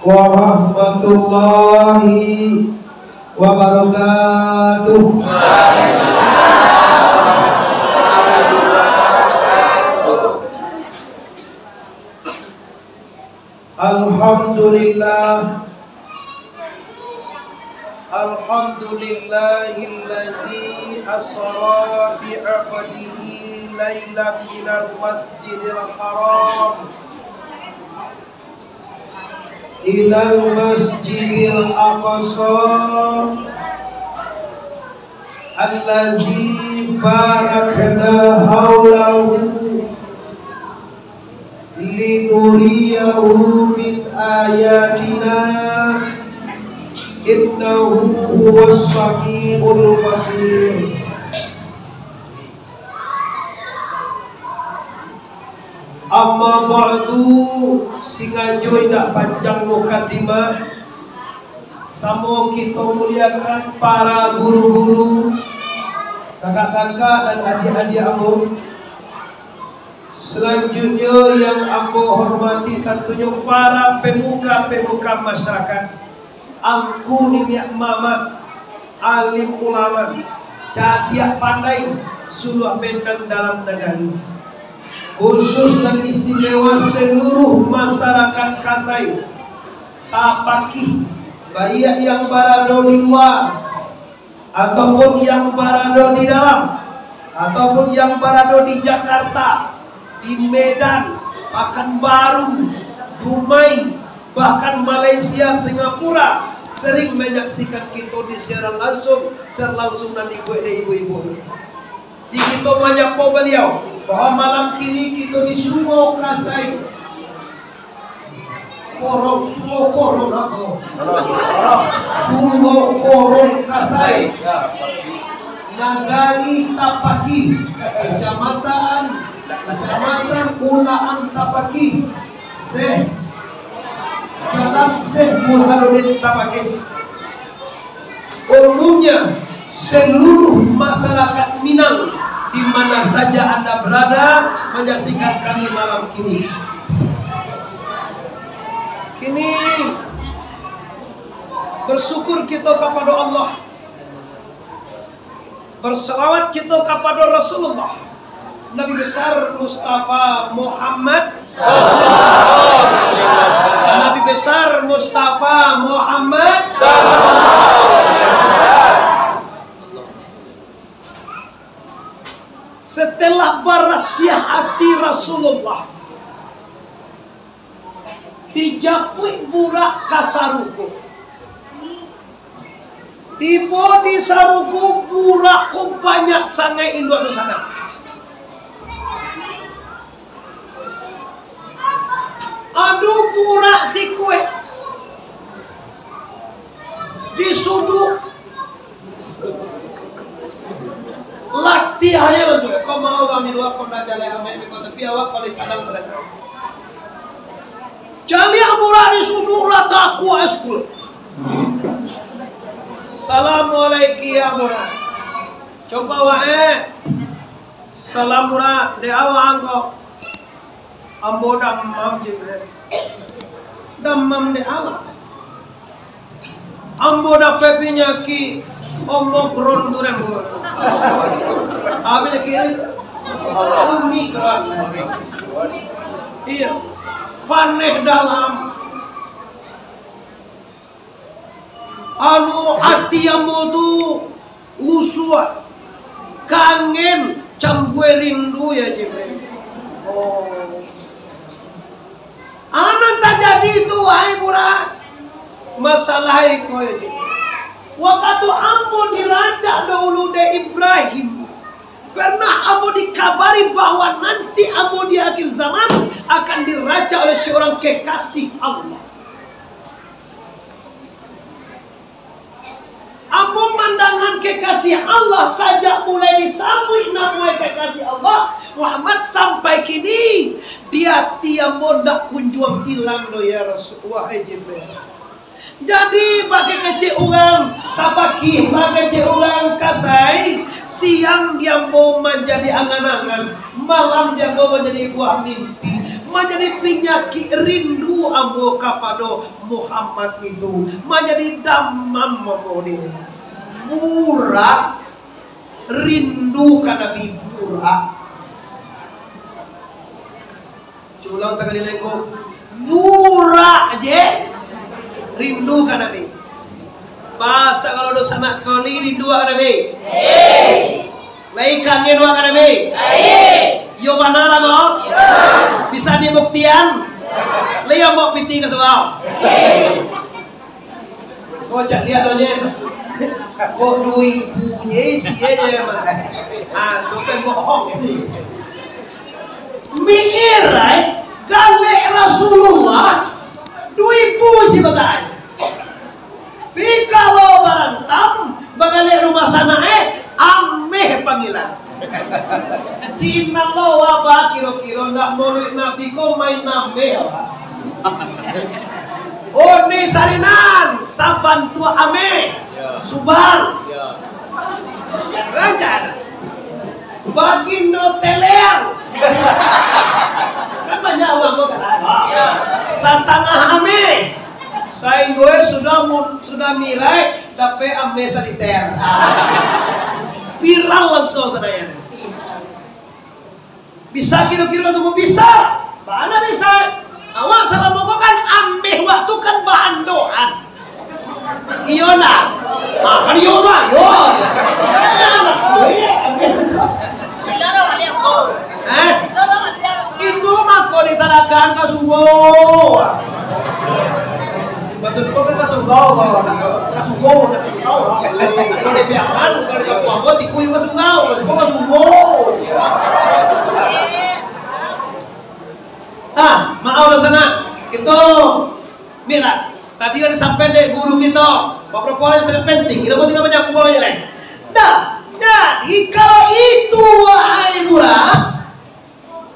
warahmatullahi wabarakatuh. Alhamdulillah, alhamdulillahillazi asra bi'abdihi lailan minal masjidil haram ilal masjidil aqsa allazi barakna haulahu linuriyahu min ayatina innahu huwas samiul basir. Amma ba'du, singajoy dak panjang mukadimah. Samo kita muliakan para guru-guru, kakak-kakak dan adik-adik ambo. Selanjutnya yang ambo hormati tentunya para pemuka-pemuka masyarakat. Angku niniak mama, alim ulama, cadiak pandai, suluh benten dalam negara. Khusus dan istimewa seluruh masyarakat Kasai, tapaki, baik yang berada di luar ataupun yang berada di dalam, ataupun yang berada di Jakarta, di Medan, Pekanbaru, Dumai, bahkan Malaysia, Singapura, sering menyaksikan kita di siaran langsung dan ibu-ibu. Di kita banyak beliau bahwa malam kini kita di Sungai Kasai, Korong Kasai, Nagari Tapaki, Kecamatan Ulaan Tapaki, Jalan Syekh Burhanuddin Tapakis. Umumnya seluruh masyarakat Minang di mana saja Anda berada menyaksikan kami malam ini. Kini bersyukur kita kepada Allah, berselawat kita kepada Rasulullah Nabi besar Mustafa Muhammad sallallahu alaihi wasallam. Nabi besar Mustafa Muhammad sallallahu alaihi wasallam. Setelah berasiah hati Rasulullah dijapui burak kasaruku, tiba di saruku burakku banyak sangai induk di sana. Aduh burak si kue disuduk lakti hanya betul. Kau mau kami dua kau dah jalan ambil kau tapi awak kau di kadang mereka. Jali burak disuduk lah takwa eskul. Assalamualaikum ya burak. Coba wae. Salam burak de awak angko. Ambo damam jibril. Damam de awak. Ambo dapat penyakit omikron durembo. Abi lagi omikron. Iya. Paneh dalam. Anu hati ambo tu usua. Kangen campur rindu ya jibril. Oh. Anak tak jadi itu hai burak. Masalah itu aja. Waktu ambo dirancak dahulu de Ibrahim, pernah ambo dikabari bahwa nanti ambo di akhir zaman akan dirancak oleh seorang kekasih Allah. Ambo mandangan kekasih Allah saja mulai disambut namanya kekasih Allah Muhammad sampai kini dia tiap mondak kunjung hilang do ya Rasulullah Jibril. Jadi pakai kecil orang tapaki, pakai kecil orang Kasai, siang dia mau menjadi angan-angan, malam dia mau menjadi buah mimpi, menjadi penyakit rindu ambo kepada Muhammad itu, menjadi damam memodi burak rindu ke Nabi burak. Ulang sekali lagi, burak aja rindu ke Nabi. Masa kalau dosa nak sekali rindu ke Nabi? Laikannya dua ke Nabi? Yo mana lagu? Bisa dibuktian? Leo mau piti ke soal? Kau cak lihat doanya. Kau duit punya isi aja emang. Ah, tu kan bohong ini. Mi'raj galek Rasulullah duit puisi bagai. Tapi kalau barantam bagalek rumah sana ameh panggilan. Cina lo apa kira-kira nak mulut Nabi ko main nambeh apa? Oh ni sarinan saban tua ame subang lancar bagindo teleang kan banyak orang bukan satangah ame saya gue sudah mirai tapi ame saliter viral langsung sadaya. Bisa kira-kira tunggu bisa, mana bisa? Awak salah mau kan ambil waktu kan bahan doan. Iyo nak, kan iyo nak, yo. Itu mako disanakan kasugo. Maksud kau kan kasugo, kasugo. Kalau di piaman, kalau di kampung, dikuyu kasugo, kasugo. Ah, mau lah sana. Itu Mira. Tadi dah disampaikan dek guru kita. Bapak pola sangat penting. Kita mau tinggal banyak pola yang lain. Dah. Jadi kalau itu wahai murah,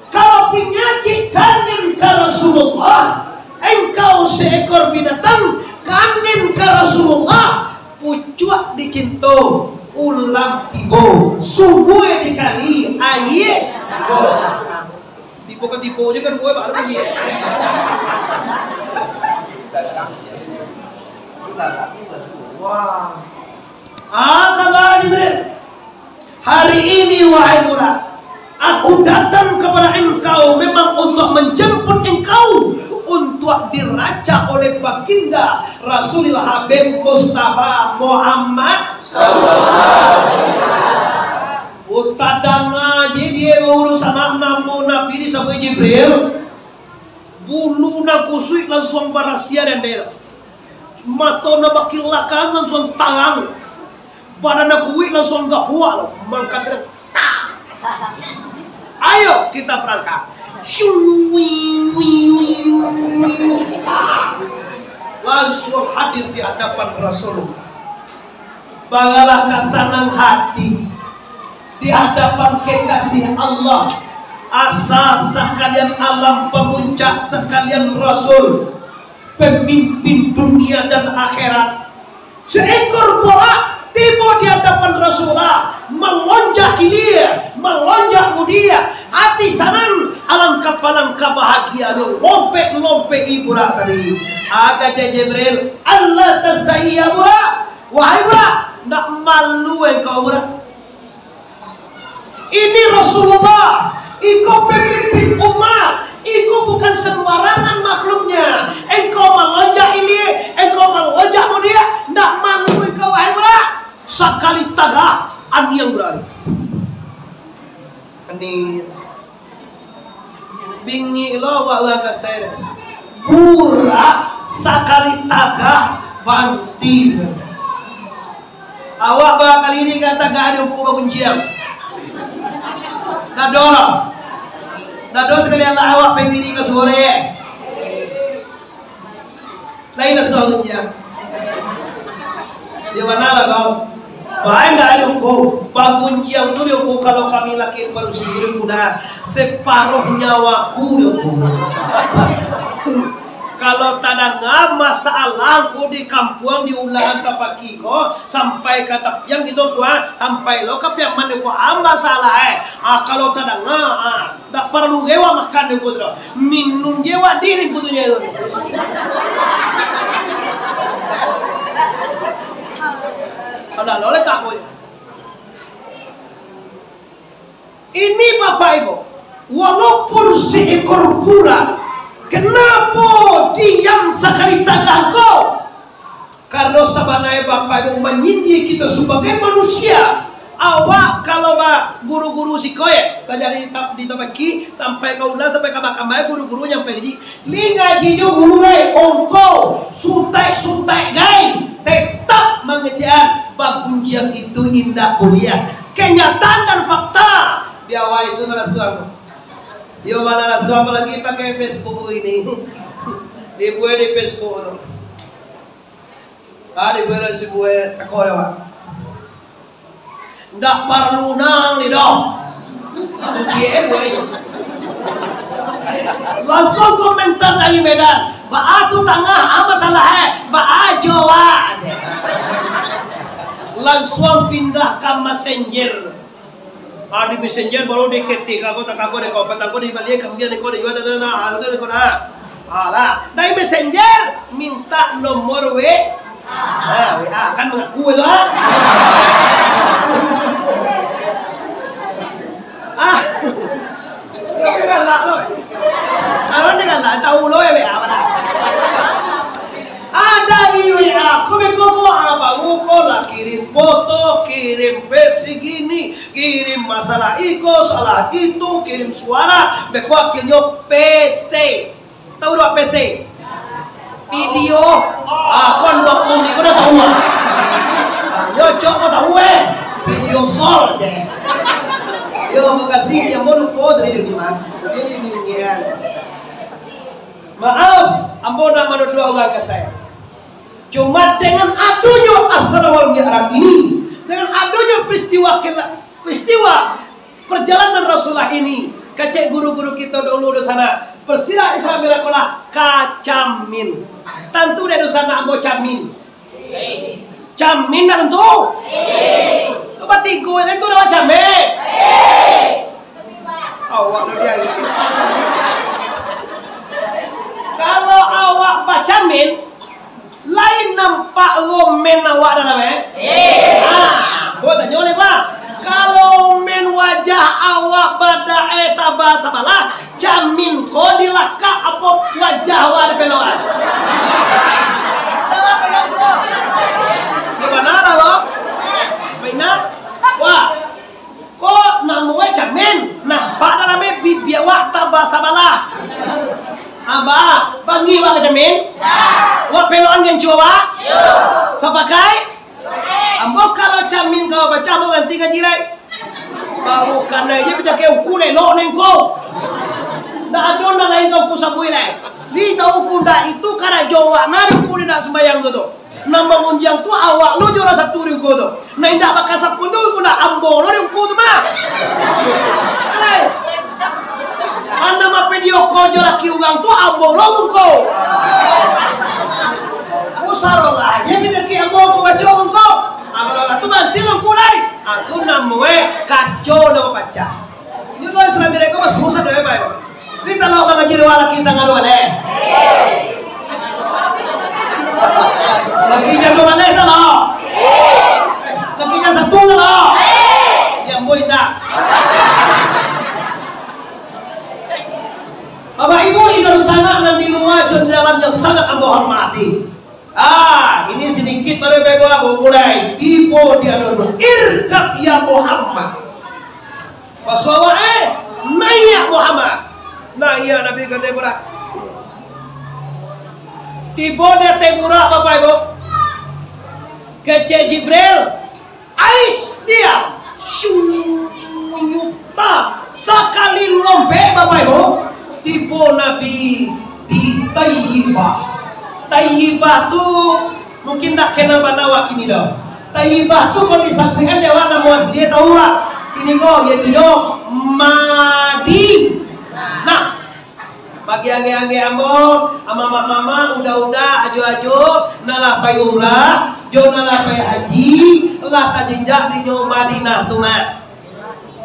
kalau penyakit kangen ke Rasulullah, engkau seekor binatang kangen ke Rasulullah, pucuk dicinta, ulang tibo, subuh dikali, air. Tipu aja kan gue baru lagi. Wah. Kabar Jibril. Hari ini wahai murah, aku datang kepada engkau memang untuk menjemput engkau untuk diraja oleh baginda Rasulullah Habib Mustafa Muhammad sallallahu alaihi wasallam. Utadang aja dia urusan namu Nabi ini sampai Jibril. Bulu na kusui langsung barasia dan dia. Mata na bakilakan langsung tangan. Badan na kuwi langsung gak puas. Mangkat tak. Ayo kita berangkat. Langsung hadir di hadapan Rasulullah. Bagalah kesenang hati di hadapan kekasih Allah, asas sekalian alam, pemuncak sekalian Rasul, pemimpin dunia dan akhirat. Seekor bola tiba di hadapan Rasulullah, melonjak dia, melonjak mudia, hati senang, alangkah bahagia, lompe ibu tadi. Aga Jibril, Allah tastahi ya bura, wahai bura, nak malu engkau bura. Ini Rasulullah, engkau pemimpin umat, engkau bukan sembarangan makhluknya. Engkau melonjak ini, engkau melonjak mudia, tidak malu engkau wahai bura. Sekali tagah, ani yang berani. Ani bingi lo wala kasih. Bura sekali tagah banti. Awak bakal ini kata gak ada hukum kuncian. Nado sekalian lah awak pengen ke sore. Lain lah soalnya. Di mana lah kau? Bahaya nggak ada hukum. Bagunjiang tu dia hukum kalau kami laki baru sendiri kuda separuh nyawaku dia hukum. Kalau tadanga masalah ko di kampuang di ulaan tapaki ko sampai kata yang gitu gua sampai lo kapiang mana ko masalah kalau tadanga tak perlu gewa makan ko dro minum gewa diri ko dunya itu. Kalau lo tak boleh. Ini Bapak Ibu, walaupun seekor bulan, kenapa diam sekali tagangko? Karena sebenarnya Bapak Ibu menyindir kita sebagai manusia. Awak kalau guru-guru sikoye saja di tabaki sampai ke ulah sampai ke makamai guru-guru nyampe di lingaji jo mulai ongko sutai gai tetap mengejar bagunjian itu indah kuliah kenyataan dan fakta di awal itu narasuang. Yo mana narasuang lagi pakai Facebook ini dibuat di Facebook itu dibuat si buat takolewa. Ndak perlu nang lidah. Ujian gue. Langsung komentar dari Medan. Ba tu tengah apa salah ba Jawa aja. Langsung pindah ke Messenger. Di Messenger baru diketik aku tak aku di kopet aku di balik kemudian aku di jual itu lah. Dari Messenger minta nomor WA kan mengaku itu Lo galak lo. Aron dia galak tahu lo ya WA mana. Ada di WA aku apa lah kirim foto, kirim versi gini, kirim masalah iko, salah itu, kirim suara, beko akhirnya PC. Tahu dua PC? Video. Kon 20 ni kau dah tahu ah. Yo cok kau tahu video sol je. Yo makasih yang mau lupa dari dunia. Begini maaf, ampun nama dua orang ke saya. Cuma dengan adanya asal-awal Mi'raj ini, dengan adanya peristiwa perjalanan Rasulullah ini, kecek guru-guru kita dulu di sana, persira Islam Mirakulah kacamin. Tentu dari sana ambo camin. Camin dan tentu. Coba tigo itu nama camin. Awak lo dia ini. Kalau awak bacamin, lain nampak lomen awak dalamnya. Gua tanya oleh Pak. Kalau men wajah awak pada tabah sabalah, jamin kau dilaka apa wajah awak ada peloan. Gimana lah lo? Mainan? Wah, kok namanya jamin? Nampak dalamnya bibi awak tabah sabalah. Abah, bangi wak jamin? Wak peloan yang coba? Sebagai? Ambo kalau camin kau baca ambo ganti gaji lai. Baru karena aja baca ke uku le lo nengko. Ndak ada na lain kau kusabui lai. Li tahu kunda itu karena Jawa nari uku ndak sembayang tu. Nama munjang tu awak lo jora satu ribu tu. Nah ndak bakasap pun tu kunda ambo lo ribu tu mah. Alai. Anda mah video ko jora kiugang tu ambo lo tu ko. Usarolah aja bila ki ambo ko baca ko. Kalau itu bantil orang kulai, aku namanya kacau nama baca. Ini kalau Islam mereka mas musa doa baik. Ini tahu bang ngaji doa laki sangat doa leh. Laki jam doa leh tahu. Laki jam satu tahu. Yang boy tak. Bapak Ibu Indonesia dan di luar jenderal yang sangat ambo hormati. Ini sedikit baru bego mulai tipe dia dulu. Irkab ya Muhammad. Fasawa naya Muhammad. Naya Nabi kata murah. Tipe dia temurah Bapak Ibu. Kece Jibril. Ais dia. Syunyuta. Sekali lompe Bapak Ibu. Tipe Nabi di Tayyibah. Tayyibah tu mungkin tak kena banawa kini dah. Tayyibah tu kalau disampaikan dewan nama asli tahu tak? Kini kau iaitu Madinah. Bagi angge-angge ambo, mama udah ajo-ajo nalapai umrah, jo nalapai haji, lah kajijak di jo Madinah tuh mah.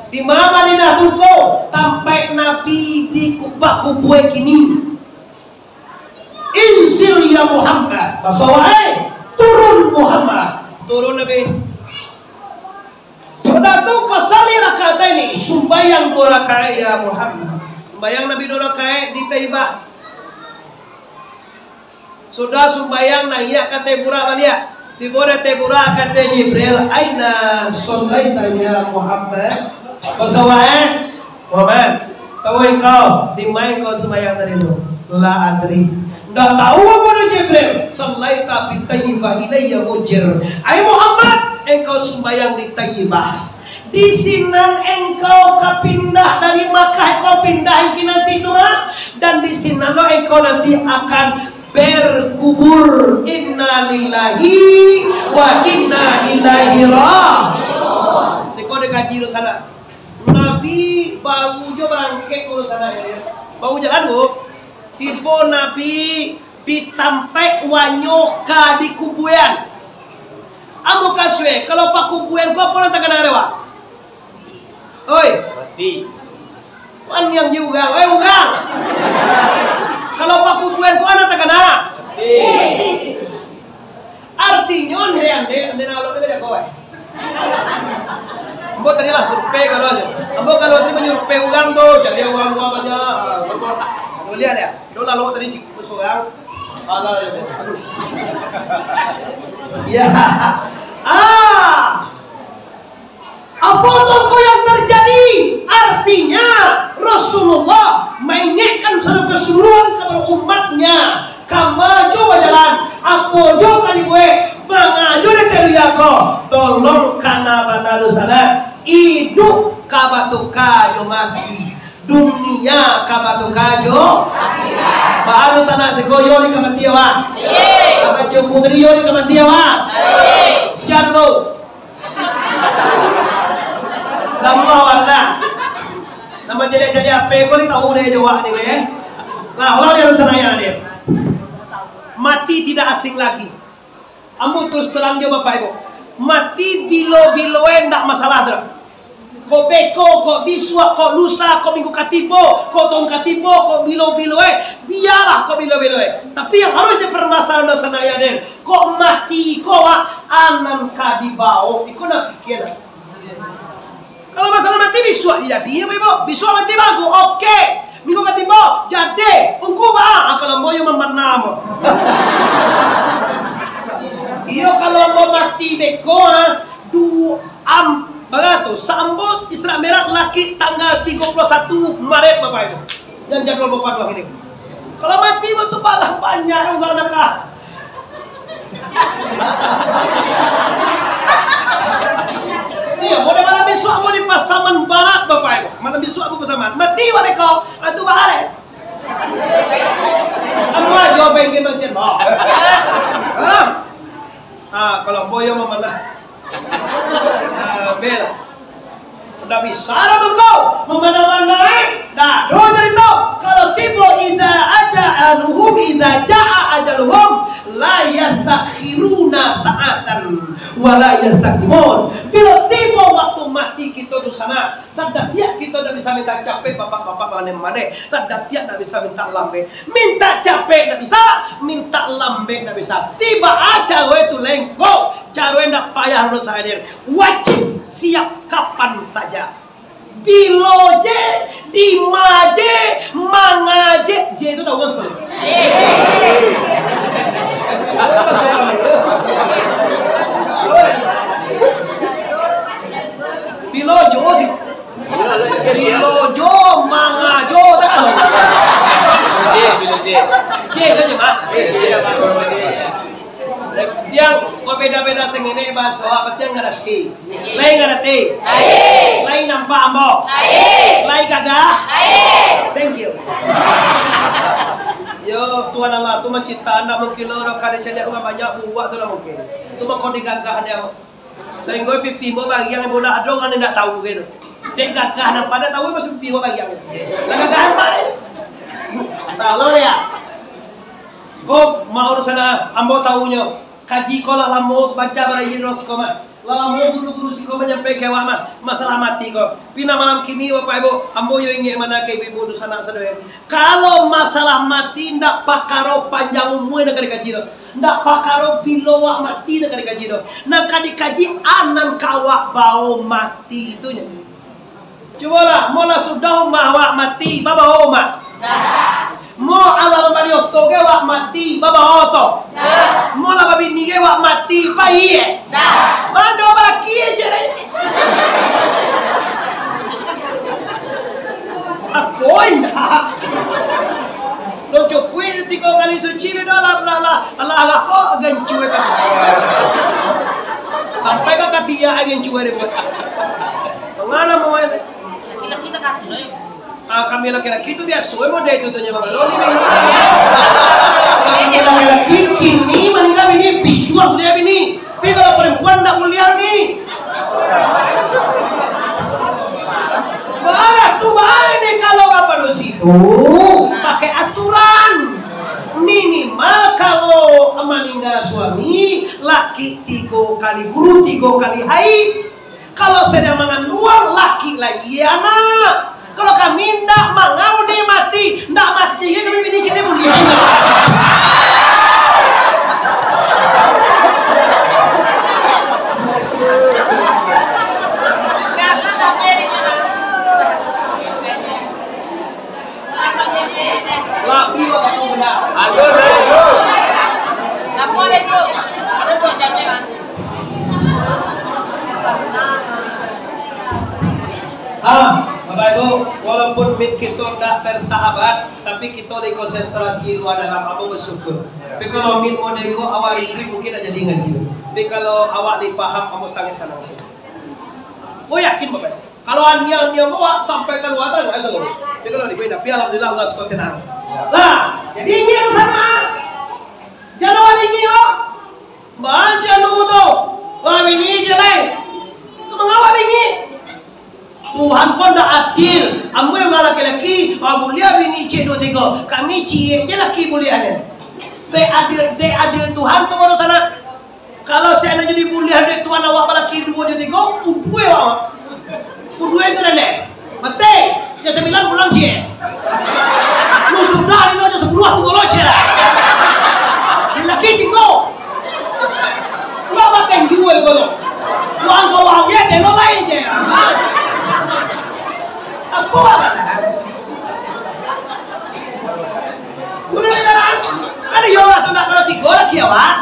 Di mana Madinah tuh ko, tampai Nabi di kubah-kubue kini. Inzil ya Muhammad, basawai turun Muhammad, turun Nabi. Sudah tuh pasali rakaat ini, sumbayang 2 rakaat ya Muhammad. Sumbayang Nabi 2 rakaat di Taibah. Sudah sumbayang na iya kata Bura balia. Tibore Tebura kata Jibril, aina sallaita ya Muhammad? Basawai Muhammad, tahu engkau di mana kau sembahyang tadi itu? La adri. Nggak tahu apa itu Jibril. Sallaita bi Tayyibah ilayya mujir. Ai Muhammad, engkau sembahyang di Tayyibah. Di sinan engkau kapindah dari Makkah, engkau pindah nanti itu dan di sinan lo engkau nanti akan berkubur. Inna lillahi wa inna ilaihi raji'un. Seko dekaji lo sana. Nabi baru jo bangkit lo sana ya. Baru jalan lo. Tiba Nabi ditampai wanyoka di kubuyan. Amo kaswe kalau pak kubuyan kau pernah tak kena rewa? Oi. Mati. Wan yang juga, ugang. Kalau pak kubuyan kau anak tak kena? Mati. Artinya ande nalo dia kau. Ambo tadi lah survei kalau aja. Ambo kalau tadi menyurvei ugang tuh, jadi uang aja. Lihat ya, do lalu tadi si seorang, ala ya, apa tuh yang terjadi? Artinya Rasulullah mengingatkan secara keseluruhan kepada umatnya, kamu coba jalan, apa juga di gue, mengaju di teriako, tolong karena pada sana, hidup kabatuka jo mati. Dunia kabatu kajo baru sana sekoyo ni kamatia wa kabajo putri yo ni kamatia wa siarlo lama wala nama jadi apa ko ni tahu re jawa ni ke lah orang yang sana ya dia mati tidak asing lagi. Ambo terus terang jo bapak ibu, mati bilo endak masalah dah. Kau beko, kau biswa, kau lusa, kau minggu katibo, kau tong katibo, kau bilo biarlah kau bilo Tapi yang harusnya permasalahan dosa naya den, kau mati, kau anan kadibau, ikut nak pikir. Kalau masalah mati biswa, iya dia ibu, biswa mati bagus, oke. Minggu katibo, jadi, ungku kalau mau yang membenam. Iyo kalau mau mati beko, Bagato, sambut Isra Mi'raj laki tanggal 31 Maret Bapak Ibu. Yang jadwal Bapak Dua ini. Kalau mati betul balah panjang enggak nakah. Iya, mau malam besok mau di Pasaman Barat Bapak Ibu. Malam besok mau Pasaman. Mati wae kau, atuh bahare. Anu aja pengen bagian mau. Kalau boyo memenang. Bel, udah bisa lah engkau memana-mana. Nah, do cerita kalau tiba iza jaa ajaluhum la yastakhiruna sa'atan wa la yastaqdimun. Bila tiba waktu mati kita di sana, sadar tiap kita tidak bisa minta capek bapak-bapak mana-mana. Sadar tiap tidak bisa minta lambe. Minta capek tidak bisa, minta lambe tidak bisa. Tiba aja itu lengko. Cara hendak payah harus hadir. Wajib siap kapan saja. Biloje, dimaje, mangaje. J itu tahu kan sekali? Bilojo sih. Bilojo, mangajo, tak tahu. J kan cuma. Yang kau beda-beda sengene bahasa apa yang nggak ada T, lain nggak ada T, lain nampak ambo, lain gagah, thank you. Yo Tuhan Allah, tu mencipta anda mungkin lo kada celiak uang banyak buat tu lah mungkin. Tu mah kau digagah dia. Sehingga pipi mo bagian yang bola adong kan tidak tahu gitu. Dia gagah nampak pada tahu masuk pipi mo bagian itu. Lah gagah apa? Tahu ya? Kok mau sana ambo tahunya kaji kolah lambo baca barayi ros koma. Lambo guru-guru si koma nyampe ke wama masalah mati kok. Pina malam kini Bapak Ibu ambo yo ingin mana ke ibu sana sadoen. Kalau masalah mati ndak pakaro panjang umur nak dikaji do. Ndak pakaro pilowa mati nak dikaji do. Nak dikaji anan kawak bau mati itunya. Cobalah mola sudah wak mati baba oma. Mo alal Mario toge wak mati baba oto. Mo la babi nige wak mati paie. Mado baraki jere. Apoin dah. Lo cokui 3 kali suci ni dah lah agak kok gencue kan. Sampai ke katia agen cuwe dia. Mengana mau itu? Kita kaki kami laki-laki itu biasa mau deh itu tuh nyamang lo nih. Kami laki-laki kini meninggal ini visual kuliah ini. Tapi kalau perempuan tak kuliah nih. Bahaya nih kalau apa dosi itu pakai aturan minimal kalau meninggal suami laki 3 kali guru 3 kali haid. Kalau sedang mengandung laki lah iya nak. Kalau kami ndak mangau nih mati, ndak mati dia kami bini cile pun dia. Lapi apa kau benda? Aduh. Nggak boleh tuh. Ada tuh jamnya kan. Bapak Ibu, walaupun kita tidak bersahabat, tapi kita di konsentrasi lu adalah kamu bersyukur. Tapi kalau min modeko awal itu mungkin aja jadi ngaji. Tapi kalau awak dipaham kamu sangat senang. Oh yakin Bapak Ibu. Kalau aniang bawa sampai keluar nggak bisa ngomong. Tapi kalau di tapi alhamdulillah nggak suka tenang. Lah, jadi ini yang sama. Jangan ini loh. Masya Allah, wah ini jelek. Mengawal ini. Tuhan kau dah adil. Ambo yang laki-laki, bulia bini C 2 3. Kami cie je laki buliannya. Te adil Tuhan tu baru sana. Kalau saya nak jadi bulian dek Tuhan awak laki 2 je 3, pudue awak. Pudue itu nene. Mate, jam 9 pulang cie. Lu sudah ini aja 10 tu boleh cie lah. Laki 3. Lu apa yang jual kau? Uang kau uangnya deno lain je. Apa kan? Boleh kan? Ada yang orang tu nak kalau 3 lagi awak.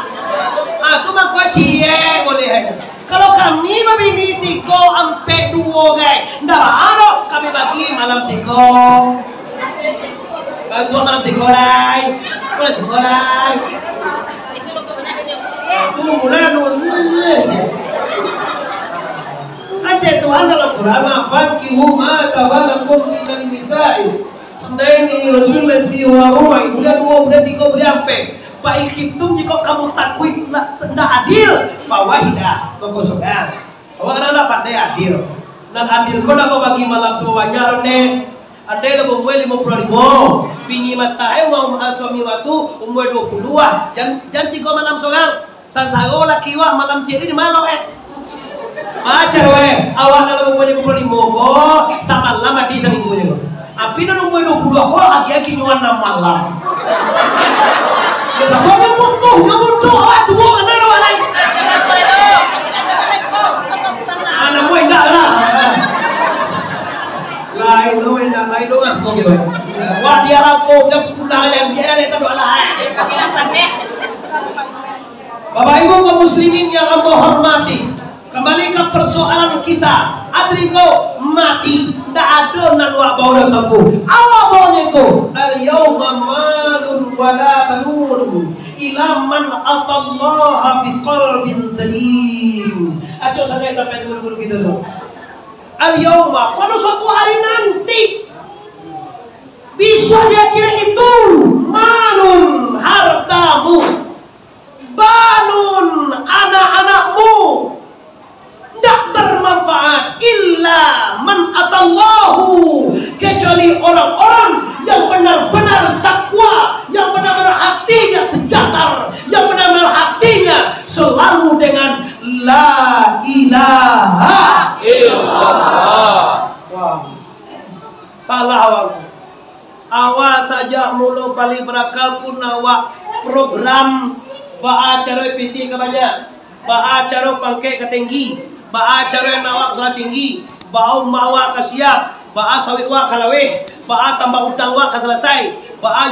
Tu mak kau cie boleh. Kalau kami begini 3 sampai 2 guys, ndak ada kami bagi malam siko. Dua malam siko lai, boleh siko lai. Itu lo kebanyakan. Tu mulai nulis. Aja Tuhan dalam Quran fankihu ma tabalakum minan nisa'i. Senaini Rasulullah siwa rumah bulan 2 bulan 3 bulan sampai. Fa ikhtum jika kamu takwid tidak adil fawahida kekosongan. Awak ada pandai adil. Dan adil kau dapat bagi malam semua banyak ne. Ada yang umur 55, bini matahe mau suami waktu umur 22. Jam 3 malam seorang. Sansaro laki wa malam ciri di malo Ajar we, awak dalam umur 55 kok sama lama di seminggunya kok. Api dalam umur 22 kok lagi nyuan 6 malam. Ya sama nggak butuh, awak tuh mana awak lain. Anak gue enggak lah. Lain dong as kok gitu. Wah dia rampung, dia pulang yang dia ada satu lah. Bapak Ibu kaum muslimin yang aku hormati. Kembali ke persoalan kita. Adriko mati, tidak ada nalwa bau dan mampu. Awak baunya ko. Al-yawma malun wala banun ila man atallaha biqalbin salim. Aco sampai guru-guru kita tuh. Al-yawma, pada suatu hari nanti bisa dia kira itu malun hartamu, banun anak-anakmu tidak bermanfaat illa man atallahu, kecuali orang-orang yang benar-benar takwa ilaha illallah. Wah. Salah awak. Awak saja mulu paling berakal pun awak program acara PT ke banyak. Acara pangke ke tinggi. Acara nawak ke tinggi. Bau mawa ke siap. Sawit awak ke laweh. Tambah utang awak ke selesai.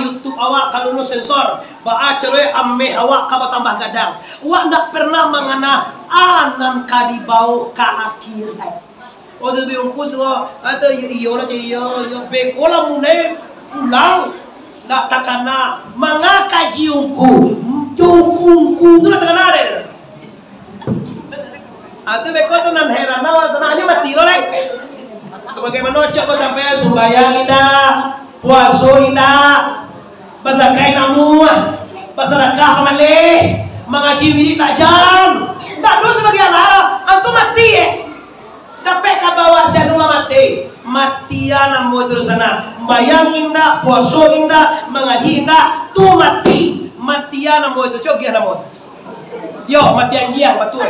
YouTube awak ke lulus sensor. Acara amme awak ke tambah gadang. Awak tak pernah mengana anan ka dibau ke akhirat. Oh, jadi ungkus lo, atau iyo lah iyo bekola mulai pulang, nak takana mangakaji ungku, jungkungku tu nak takana ada. Atau beko tu nan heran, nawa sana aja mati lo lek. Sebagai menocok sampai sembahyang indah, puasa indah, basakai namu, basarakah pamaleh, mengaji wirid tak jam, tak do sebagai alara, antum mati Dapat ka bawa siya nung mati. Matian ang mo terus sana. Bayang indah, puaso indah, mengaji indah, tu mati. Matian ang mo itu. Cok gian ang mo. Yo, matian gian, betul.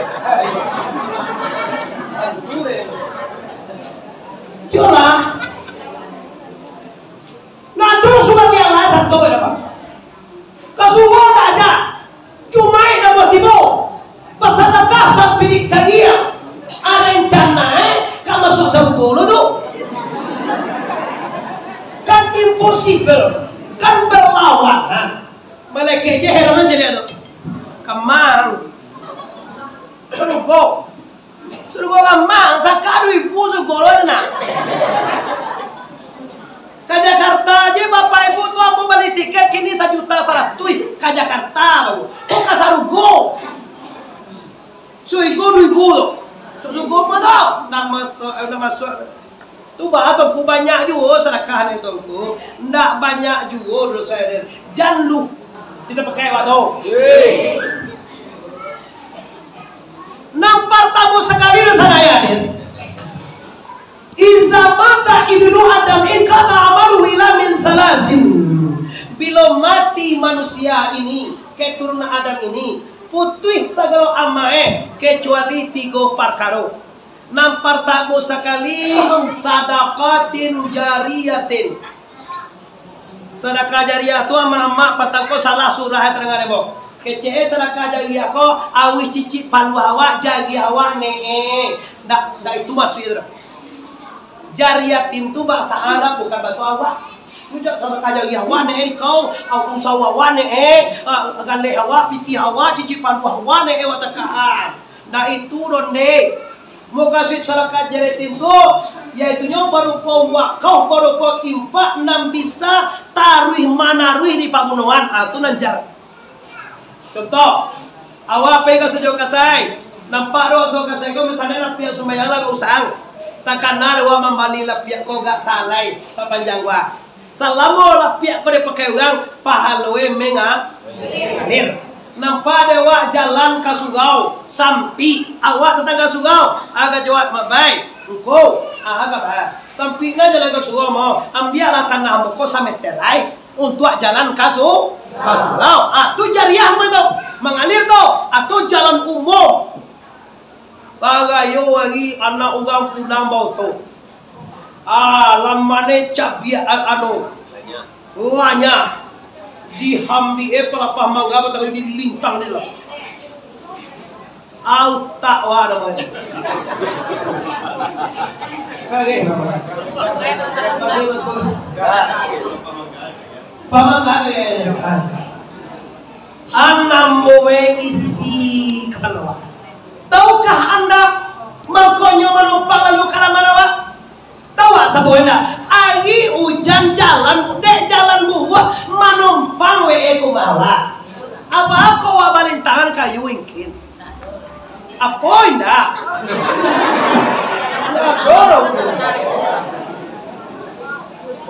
Coba. Nah, terus sebagai alasan tuh apa? Kasuhan tak aja. Cuma ini buat tibo. Pasal kasar pilih kagia. Rencana kamu masuk sarugolo tuh kan impossible kan berlawanan malaikat aja heran aja dia tuh kamang surugo kamang sakadu ibu sarugolo na ke Jakarta aja bapak ibu tuh aku beli tiket kini 1.100.000 ke Jakarta kok ke sarugo cuy gue 2.000 tuh Susuko mo daw na masuk tu ba ku banyak juga sedekah itu ku ndak banyak juga dulu saya jangan lu bisa pakai waktu nampar tamu sekali di sana ya din iza mata ibnu adam in kata amalu ila min salasin bila mati manusia ini keturunan Adam ini putus segala amae kecuali 3 perkara. Nampar tamu sekali sadaqatin jariyatin. Sedekah jariyah tu ama patangko salah surah terengare mo. Kece sedekah jariyah ko awi cici palu awak jagi awak ne. Dak itu masuk itu. Jariyatin tu bahasa Arab bukan bahasa awak. Mujak sedekah jariyah wane kau au sawa wane gale hawa piti hawa cici palu hawa ne wacakahan. Nah itu ronde mau kasih sedekah jariyah itu yaitu nya berupa wakaf berupa infak nam bisa taruh manaruh di pagunungan atau nanjar. Contoh awak pega sejo kasai nampak ro so kasai ko misalnya lapia sumayang lagu usang takkan narwa mambali lapia ko gak salai papanjang wa salamo lapia ko de pakai uang pahaloe mengalir nampak dewa jalan ke Sugau sampi awak tetangga Sugau agak jawab mabai engkau agak bah sampi na jalan ke Sugau mau ambiarlah tanah mo ko sametelai untuk jalan ke Sugau tu jariah mo itu mengalir tu atau jalan umum bagayo lagi anak orang pulang bau tu lamane cabia anu lanya dihambi pelapah mangga batang dilintang ni lah tak wah namanya pamangga anam moe isi kepala. Tahukah anda makanya menumpang lalu karamanawa? Tahu sabu anda? Agi hujan jalan, dek jalan buah menumpang we kumawa. Apa kau balintangan kayu ingkin? Apa anda?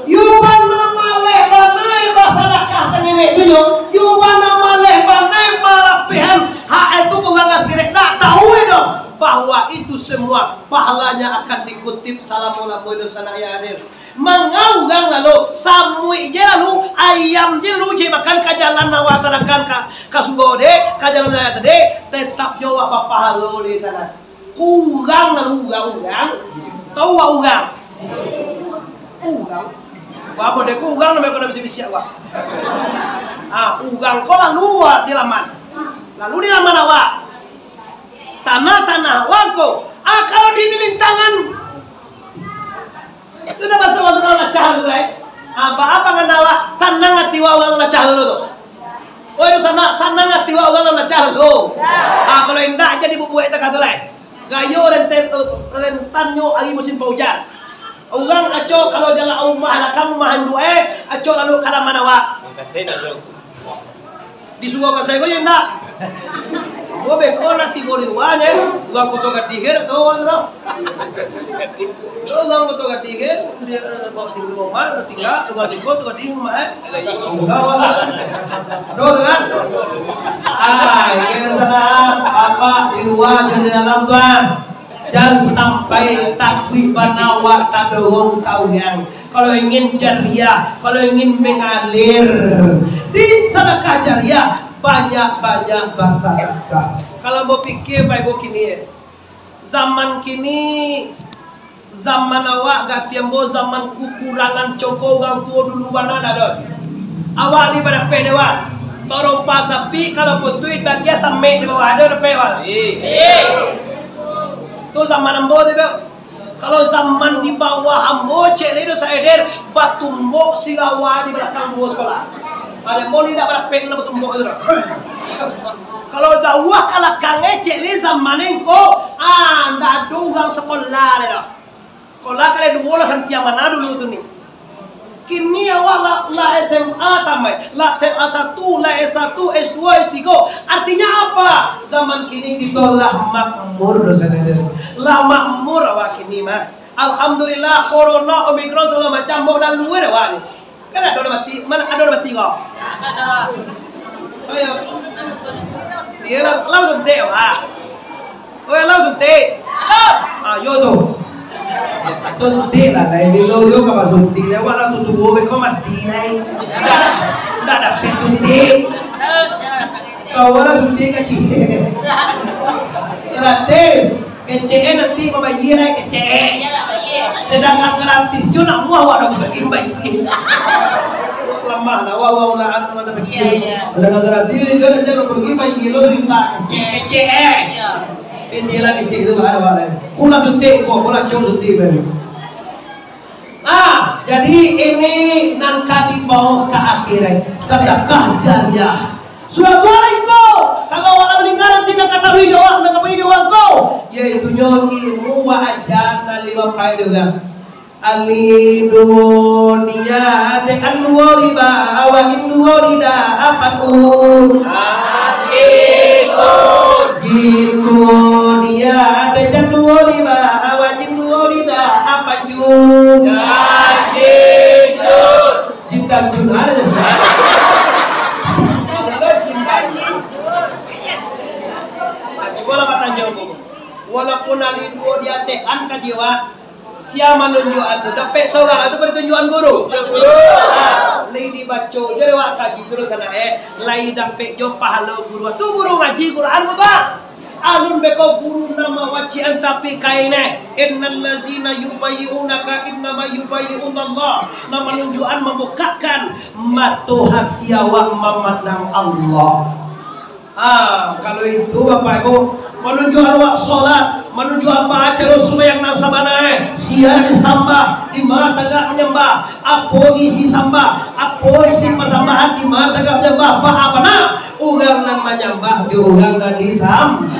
Yuban nama lebanai masyarakat sengene itu yo. Yuban nama lebanai malapihan hak itu bukan ngasih nak tahu dong bahwa itu semua pahalanya akan dikutip salamualaikum dosana ya hadir. Menganggang lalu samui je lalu ayam je lu je makan ke jalan nawasanakan ke sugode ke jalan raya tadi tetap jawab apa pahala di sana. Kurang lalu ugang. Tahu wa ugang? Ugang. Apa deh ugang namanya kau bisa wah. Ugang kau lalu wa di laman. Lalu di laman awak. Tanah wangko. Kalau dibilin tangan. Itu dah bahasa waktu kalau nak cahal dulu apa nganawa sanang hati wa ugang nak cahal dulu tuh. Oh itu sanang hati wa ugang nak cahal dulu. Kalau indah jadi bubuh itu kata lain. Gayo rentanyo lagi musim penghujan. Orang aco kalau jalan rumah kamu mahan dua aco lalu kada manawa. Disuruh kasih kau yang nak. Gua bekor nanti gua di luarnya. Gua kotor ketiga atau apa tu? Gua kotor ketiga dia bawa tinggal rumah tinggal gua singkot gua tinggal rumah Doa kan? Kena sana apa di luar di dalam tuan. Jangan sampai takwi banawa tak doang kau yang. Kalau ingin jariah, kalau ingin mengalir di sedekah jariah banyak bersedekah. Kalau mau pikir baik kini, zaman kini, zaman awak gatiambo zaman kekurangan coko orang tua dulu mana ada. Awak li pada pedewa, toro pasapi kalau putui bagia sampai di bawah ada pedewa. Tu zaman ambo tu. Kalau zaman di bawah ambo cek itu saya der batumbok silawa di belakang bos sekolah. Ada moli dah berapa nak batumbok itu. Kalau jauh kalau kange cek le zaman engko anda ada orang sekolah le dah. Sekolah kali dua lah santia mana dulu tu ni. Kini awak lah SMA tamai, lah SMA 1, lah S1, S2, S3. Artinya apa? Zaman kini kita lah makmur dosa der. Lah makmur awak kini mah. Alhamdulillah corona omikron segala macam mau lalu awak ni. Kan ada mati, mana ada mati kau? Ada. Ayo. Dia lah langsung teh awak. Oh langsung teh. Halo. Yo tu. Suntik lah, dari dulu kalau suntik lewat lah tutup kau mati lah. Dah dapat suntik. Soalnya suntik kecil. Gratis. Kecil nanti membayar kecil. Sedangkan gratis tu nak muah awak dah bagi bayar. Lemah lah, awak lah antum ada bagi. Sedangkan gratis tu nak jangan pergi bayar lo riba kecil. Ini lah kecil itu baru awak. Kula suntik kau, kula jom suntik baru. Jadi ini nangka di bawah ke akhirat sedekah jariah. Sudah kau kalau orang meninggal tidak kata hiduplah, nak apa hiduplah kau? Yaitu ilmu wa ajar lima faedah. Ali dunia de anwariba wa inwarida apapun. Dunia de anwariba wa inwarida apapun. Cinta jun ada. Coba kata jawab. Walaupun ali dua dia tekan kajiwa, siapa menunjukkan itu? Dapat seorang itu pertunjukan guru. Lady baco, jadi wak kaji terus sana lay dapat jo pahala guru. Tu guru ngaji Quran bukan? Alun beko guru nama wacian tapi kainnya. Innal lazina yubayyunaka innama yubayyunallah. Nama menunjukkan membukakan mata hati awak memandang Allah. Kalau itu Bapak Ibu menunjuk awak solat, menunjuk apa aja Rasulullah yang nasabana siar disambah di mana tegak menyembah, apa isi sambah, apa isi pasambahan di mana tegak menyembah, apa nak orang nan menyembah di orang nan disambah.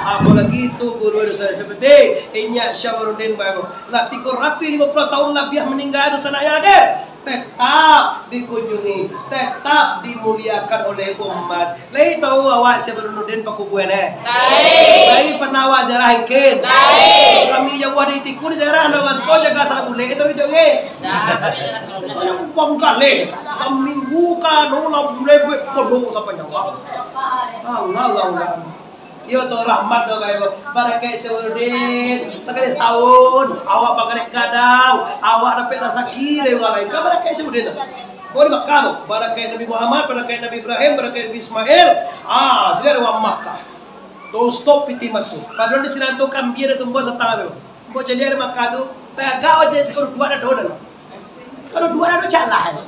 Apalagi itu guru saya seperti Inyak Syawruddin Bapak. Lah 350 tahun Nabi meninggal itu sana ada. Tetap dikunjungi, tetap dimuliakan oleh umat. Lai tahu awak Syawruddin pakubuan Lai pernah awak zarah ikin. Kami jauh di tikun zarah nama sekolah jaga sabule itu video Bang kali seminggu kan orang boleh buat pondok sampai nyawa. Enggak. Yo to rahmat to bayo barakai Syawruddin sekali setahun awak pakai kadang awak dapat rasa kira orang lain kan barakai Syawruddin tu boleh makan barakai Nabi Muhammad barakai Nabi Ibrahim barakai Nabi Ismail jadi ada orang Makkah Don't stop piti masuk. Padahal di sini tu kambing ada tumbuh setengah tu. Mau jadi ada makan tu, tak gak aja sekarang dua ada dua. Kalau dua ada jalan.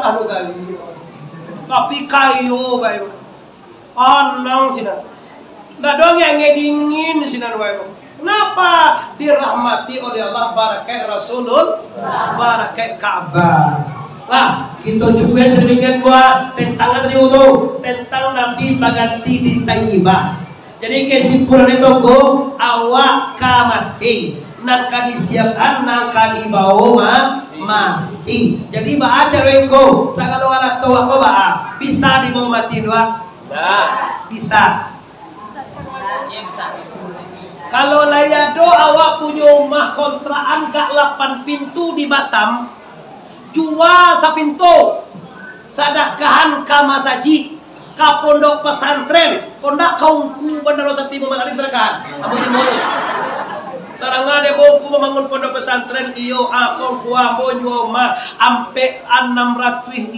Lalu kali. Tapi kayu bayu. Anang sini. Nggak dong yang ngedingin sini bayu. Kenapa dirahmati oleh Allah barakat Rasulul barakat Ka'bah. Lah, kita juga seringan buat tentang itu tentang Nabi baganti di Taibah. Jadi kesimpulan itu awak kamati nang kadisiapkan nang kadibawa mati. Jadi baca rengko sagala anak tua ko ba bisa dibawa mati dua? Bisa. Kalau layado awak punya rumah kontraan gak 8 pintu di Batam, jual sapintu, sadakahan kamasaji, ka pondok pesantren, kondak kaungku bandar Rosati Muhammad Arif sedekahan. Abu timur. Tarang ada boku membangun pondok pesantren iyo akong kuah ambo jual mah ampe 650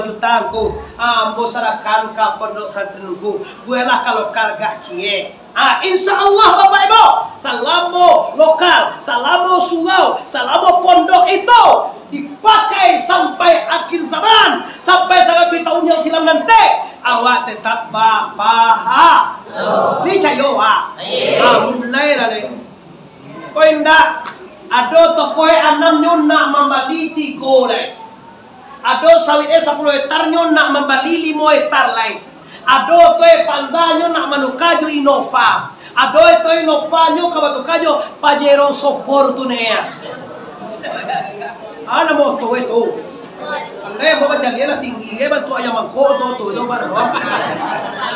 juta ku ambo sarakan ka pondok pesantrenku gue lah kalau kagak cie insya Allah Bapak Ibu salamo lokal salamo surau salamo pondok itu dipakai sampai akhir zaman sampai 1 tahun yang silam nanti awak tetap bapak ini cayo mulai lah kau indah, ada toko anam nyona membaliti golai, ada sawit 10 hektar nyona membali 5 hektar lain, ada toy panza nyona manukaju Innova, ada toy Innova nyo kabatukajo pajero sopor tunea, ana moto itu, anda bawa jalan tinggi, bantu ayam mangkok tu itu mana doang,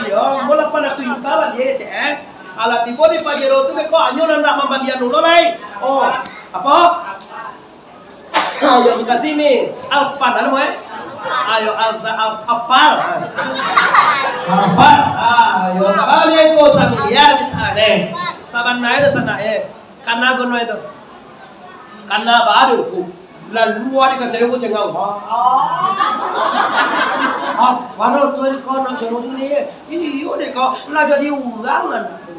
iya, bola panas tu yuta lihat alat tipe di pajero tu kok anyo nak membalian dulu lai. Oh, apa? Ayo kita sini. Alpan anu ayo alza apal. Alpan. Ayo kali ko sa miliar di sana. Saban na ito sana Kana gono ito. Kana baru ku. Lalu ada kasi ko cengaw. Baru tu ko nak seno ni. Ini yo de ko la jadi ulangan.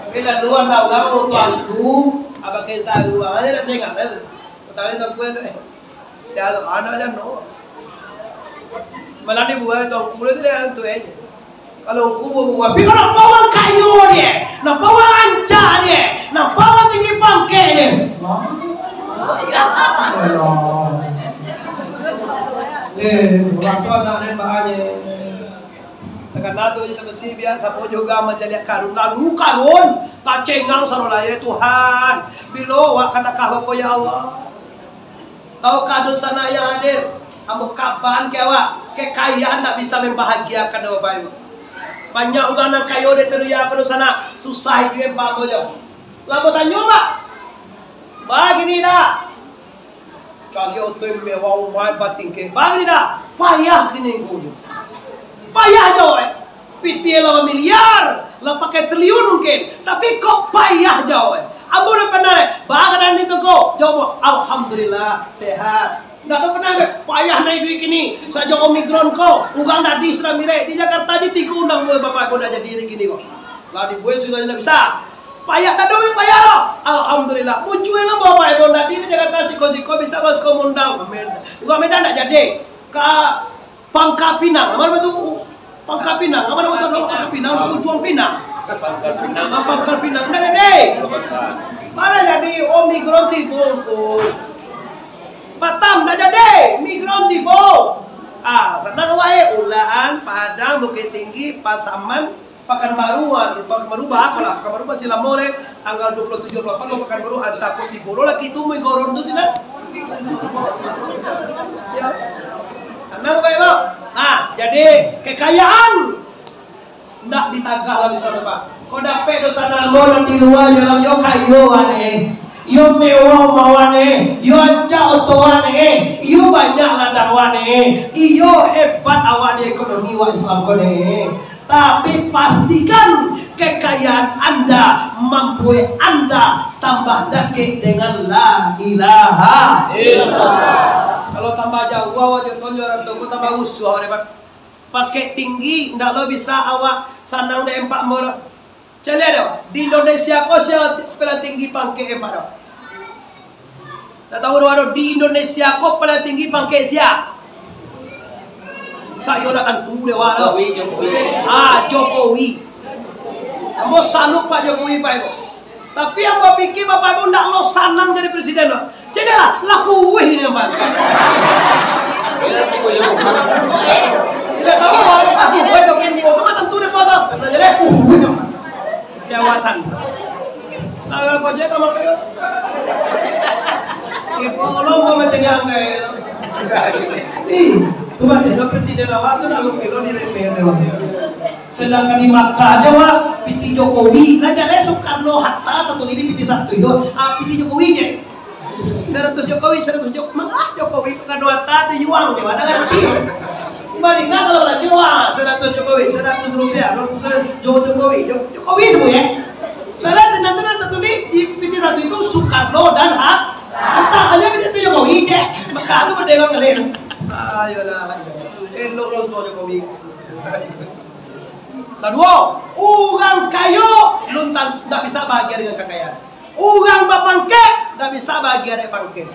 Bila luar dah orang tuanku, apa kisah uang aja dah cengak dah. Tadi tak kuat le. Siapa ada aja no. Malah ni buat tuanku le tu dia tu aja. Kalau aku buat, tapi kalau bawang kayu dia, nak bawang anca dia, nak bawang tinggi pangke dia. Orang tua nak ni bahaya. Tekan nato kita mesti biasa po juga menjadi karun lalu karun tak cengang sarolaya Tuhan bilo wa kata kahoko ya Allah tahu kado sana yang hadir ambo kapan kewa kekayaan tak bisa membahagiakan Bapak Ibu banyak orang kayo de teruya kado sana susah hidup Pak Bojo lalu tanya Pak begini dah kali otoy mewah mai batingke begini dah payah gini gulu payah jauh, piti 8 miliar, lah pakai triliun mungkin, tapi kok payah jauh. Abu udah pernah, bahkan itu kok jawab, alhamdulillah sehat. Nggak ada pernah payah naik duit ini, saja omikron kok, ugang tadi sudah mirip di Jakarta di 3 undang bapak udah jadi gini kok. Lah di gue sudah tidak bisa. Payah dah dong payah loh. Alhamdulillah. Muncul lah bapak ibu tadi di Jakarta siko bisa masuk komundang. Gua Medan tidak jadi. Ka Pangkal Pinang, mana betul? Pangkal Pinang, mana betul? Pangkal Pinang, Ujung Pinang. Pangkal Pinang, mana jadi? Mana jadi? Oh migran tibo, Batam, dah jadi. Migran tibo. Senang wae Ulaan, Padang, Bukit Tinggi, Pasaman, Pekanbaru, bah Pekanbaru masih lama le. Tanggal 27 28 Pekanbaru takut diboro lagi itu migoron tu sih lah. Ya. Tenang Pak Ibu. Jadi kekayaan ndak ditagah lah bisa Pak. Kau dapat dosa nalmo di luar jalan yo kayo ane. Yo mewah mawane, yo anca otoane, yo banyak landawane, yo hebat awan ekonomi wa Islam kone. Tapi pastikan kekayaan Anda, mampu Anda tambah dake dengan la ilaha illallah. Kalau tambah jauh, wajib tonjol atau tambah usuh, Pak. pakai tinggi, ndak lo bisa awak sanang deh 4 mor. Cari ada di Indonesia kau sepeda tinggi pakai 4 dah. Tak tahu ada di Indonesia kau sepeda tinggi pakai siapa? Saya udah kan tuh dewa dah. Jokowi. Kamu sanuk Pak Jokowi Pak Ibu. Tapi yang bapak pikir bapak Ibu ndak lo sanang jadi presiden lo. Jadi lah laku ini Pak. Tidak tahu apa aku gue tokin dia, cuma tentu dia potong. Nah jadi gue dong, dewasan. Nah kalau kau jadi kamu apa? Ibu orang mau macam yang kayak tu macam presiden awak tu lalu kilo di DPR dewan. Sedangkan di Makkah aja wah piti Jokowi, nah jadi Soekarno Hatta atau ini piti satu itu, piti Jokowi je. 100 Jokowi, 100 Jokowi, mengah Jokowi Soekarno Hatta tu juang dewa, dengan Bandingkan kalau lagi wah 100 Jokowi, 100 rupiah, Jokowi semua ya. Saya tenang tertulis di PT satu itu Soekarno dan Hatta hanya PT itu Jokowi cek. Maka itu berdegang kalian. Ayolah, elok Jokowi. Kedua, orang kayo luntan tak bisa bahagia dengan kekayaan. Orang bapangke tak bisa bahagia dengan pangke.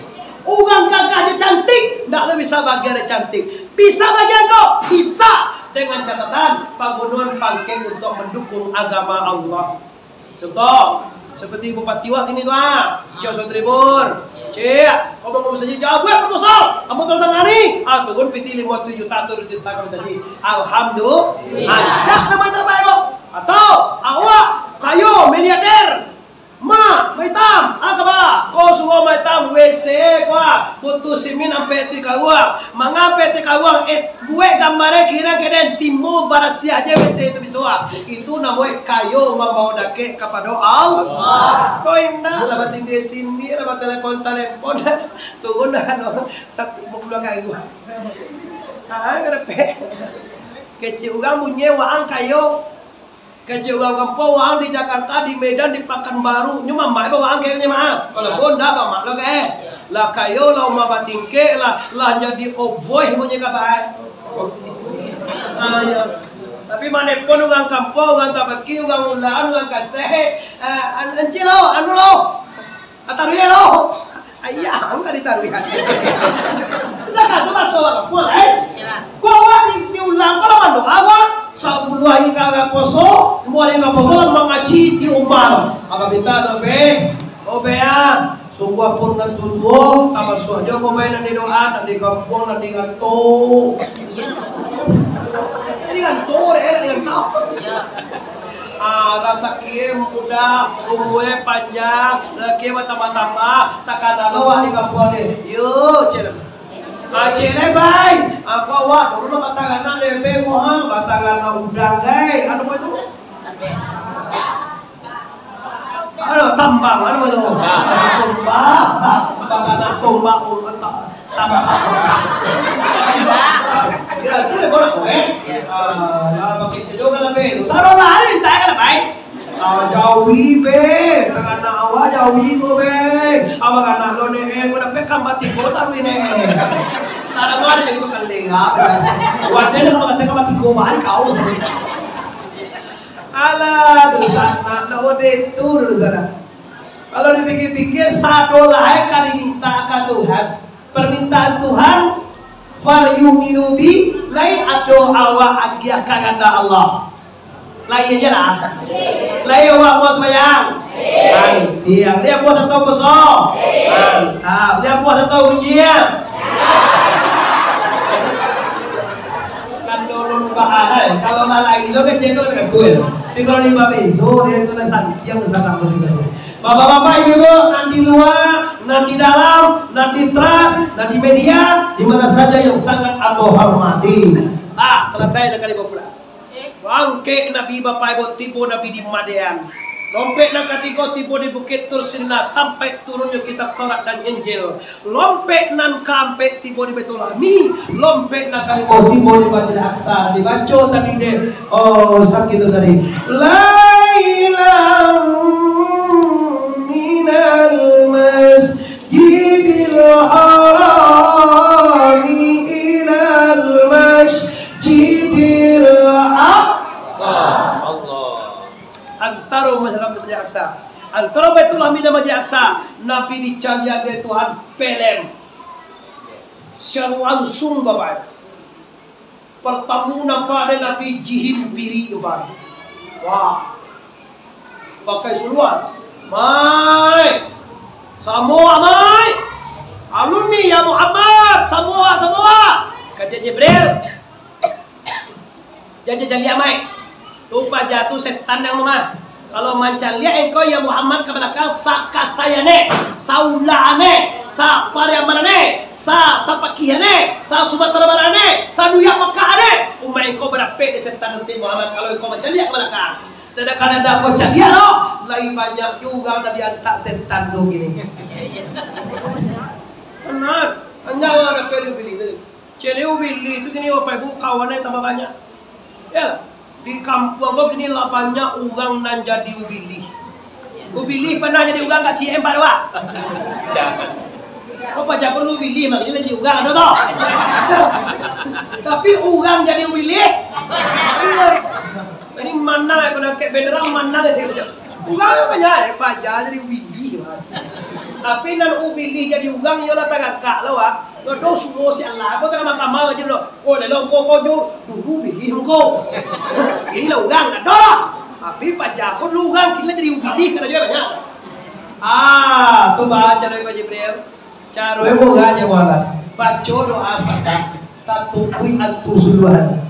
Orang gagahnya cantik, tak bisa bahagia dengan cantik. Bisa bagian kau, bisa dengan catatan penggunaan pangke untuk mendukung agama Allah. Contoh, seperti Bupati Wak ini tuh, Cio Sotribur, Cia, kau mau saja jawab gue proposal, kamu tertangani, turun PT 57 juta turun juta kamu saja. Alhamdulillah, cak nama itu apa ibu? Atau awak kayo miliarder. Maitam, apa? Kau suruh maitam WC kau putus simin sampai ti kawang, mengapa ti kawang? Gue gambarnya kira-kira timur barasia aja WC itu bisa. Itu namanya kayo mau dake kepada Allah. Kau indah lah sini lah telepon turun dah satu bulan kayak gua. Ngerti? Kecil orang punya wang kayo. Kecil orang kampung, orang di Jakarta, di Medan, di Pekanbaru, nyuma mai bawa orang kayaknya mah. Kalau bonda bawa lo kayak, lah kayo lah mau batingke lah jadi oboy punya kabar. Tapi mana pun orang kampung, orang tabaki, orang ulaan, orang kasih, anci lo, anu lo, taruhnya lo, ayah, enggak ditaruhnya. Kita kan tu masuk orang pun, Kau diulang kalau mandu awak. 10 hari kagak poso, semua hari kagak poso lah mengaji di umar. Apa kita tu be, ya, sungguh pun dan tutup, apa suaja kau main nanti doa, nanti kampung, nanti kantor. Nanti kantor, nanti kantor. Rasa kiem muda, umurnya panjang, kiem tambah-tambah, takkan ada lo di kampung ni. Yuk, cila. Cile bay, kau wah dulu batagan DP moha, batagan udang gay, anu itu? Anu tambang, anu itu? Tumbang, batagan tumbang tambang. Kira-kira kau nak kue? Kalau pakai cedok kan lebih, sarolah ada minta kan bay? Jauhi be, tangan awak jauhi ko be. Abang anak lo ne, ko dapat kamati ko tahu ini. Ada mana yang itu kalenga. Wadah nak makasih kamati ko balik kau. Alah, dosa nak lo de tur sana. Kalau dipikir-pikir $1 kali minta ke Tuhan, permintaan Tuhan, falyuminu bi, lai ado awak agia kaganda Allah. Lai aja lah. Lai awak bos bayang. Iya, dia puas atau kosong? Mantap. Dia puas atau ujian? Kan dulu bahaya. Kalau lalai lo kecil itu lebih kuil. Tapi kalau di babeso dia itu nasan yang besar kamu sih. Bapak-bapak, ibu-ibu, nanti luar, nanti dalam, nanti trust, nanti media, di mana saja yang sangat aku hormati. Selesai dengan ibu pulang. Bangke Nabi Bapak Ibu tipu Nabi di Madian. Lompet nak katigo tipu di Bukit Tursina sampai turunnya kitab Taurat dan Injil. Lompet nan kampe tipu di Baitul Ami. Lompet nak katigo tipu di Masjid Aqsa. Dibaca tadi deh. Oh, Ustaz kita tadi. Lailam minal masjidil harami ilal masjidil Jauh masalah Masjid Aqsa. Antara Baitullah mina Masjid Aqsa, Nabi dicari dia Tuhan pelem. Secara langsung Bapak. Pertama nampak ada Nabi jihim piri Bapak. Wah. Pakai suluan. Mai. Semua mai. Alumni ya Muhammad, semua. Kata Jibril. Jadi amai. Lupa jatuh setan yang rumah. Kalau mancan lihat engkau ya Muhammad ke belakang sakasayane, saulane, sa pariamanane, sa tapakihane, sa subatarbarane, sa duya pakane. Umay engkau berapa di setan nanti Muhammad kalau engkau mancan lihat ke belakang. Sedangkan ada kau cari lo, lagi banyak juga Nabi antak setan tuh gini. Benar, anda ada pilih. Celiu pilih itu gini apa ibu kawannya tambah banyak. Ya, di kampung gua gini lah banyak orang nan jadi ubili. Ubili pernah jadi orang kat CM Pak Dewa. Kau pajak pun ubili makanya jadi orang ada tau. Tapi orang jadi ubili. Ini mana aku nak beneran mana dia tu. Orang banyak pajak jadi ubili. Tapi nan ubili jadi orang yo lah tagak lah wah. Kau suruh si Allah, kau kena makan malam je lo. Oh, lelong kau jauh dulu pilih kau. Ini lah orang dah dah. Tapi pajak kau lu orang kita jadi pilih kena juga banyak. Tu baca cara Jibril. Cara ibu gak jawab. Baca doa sedang. Tatupui antusuluhan.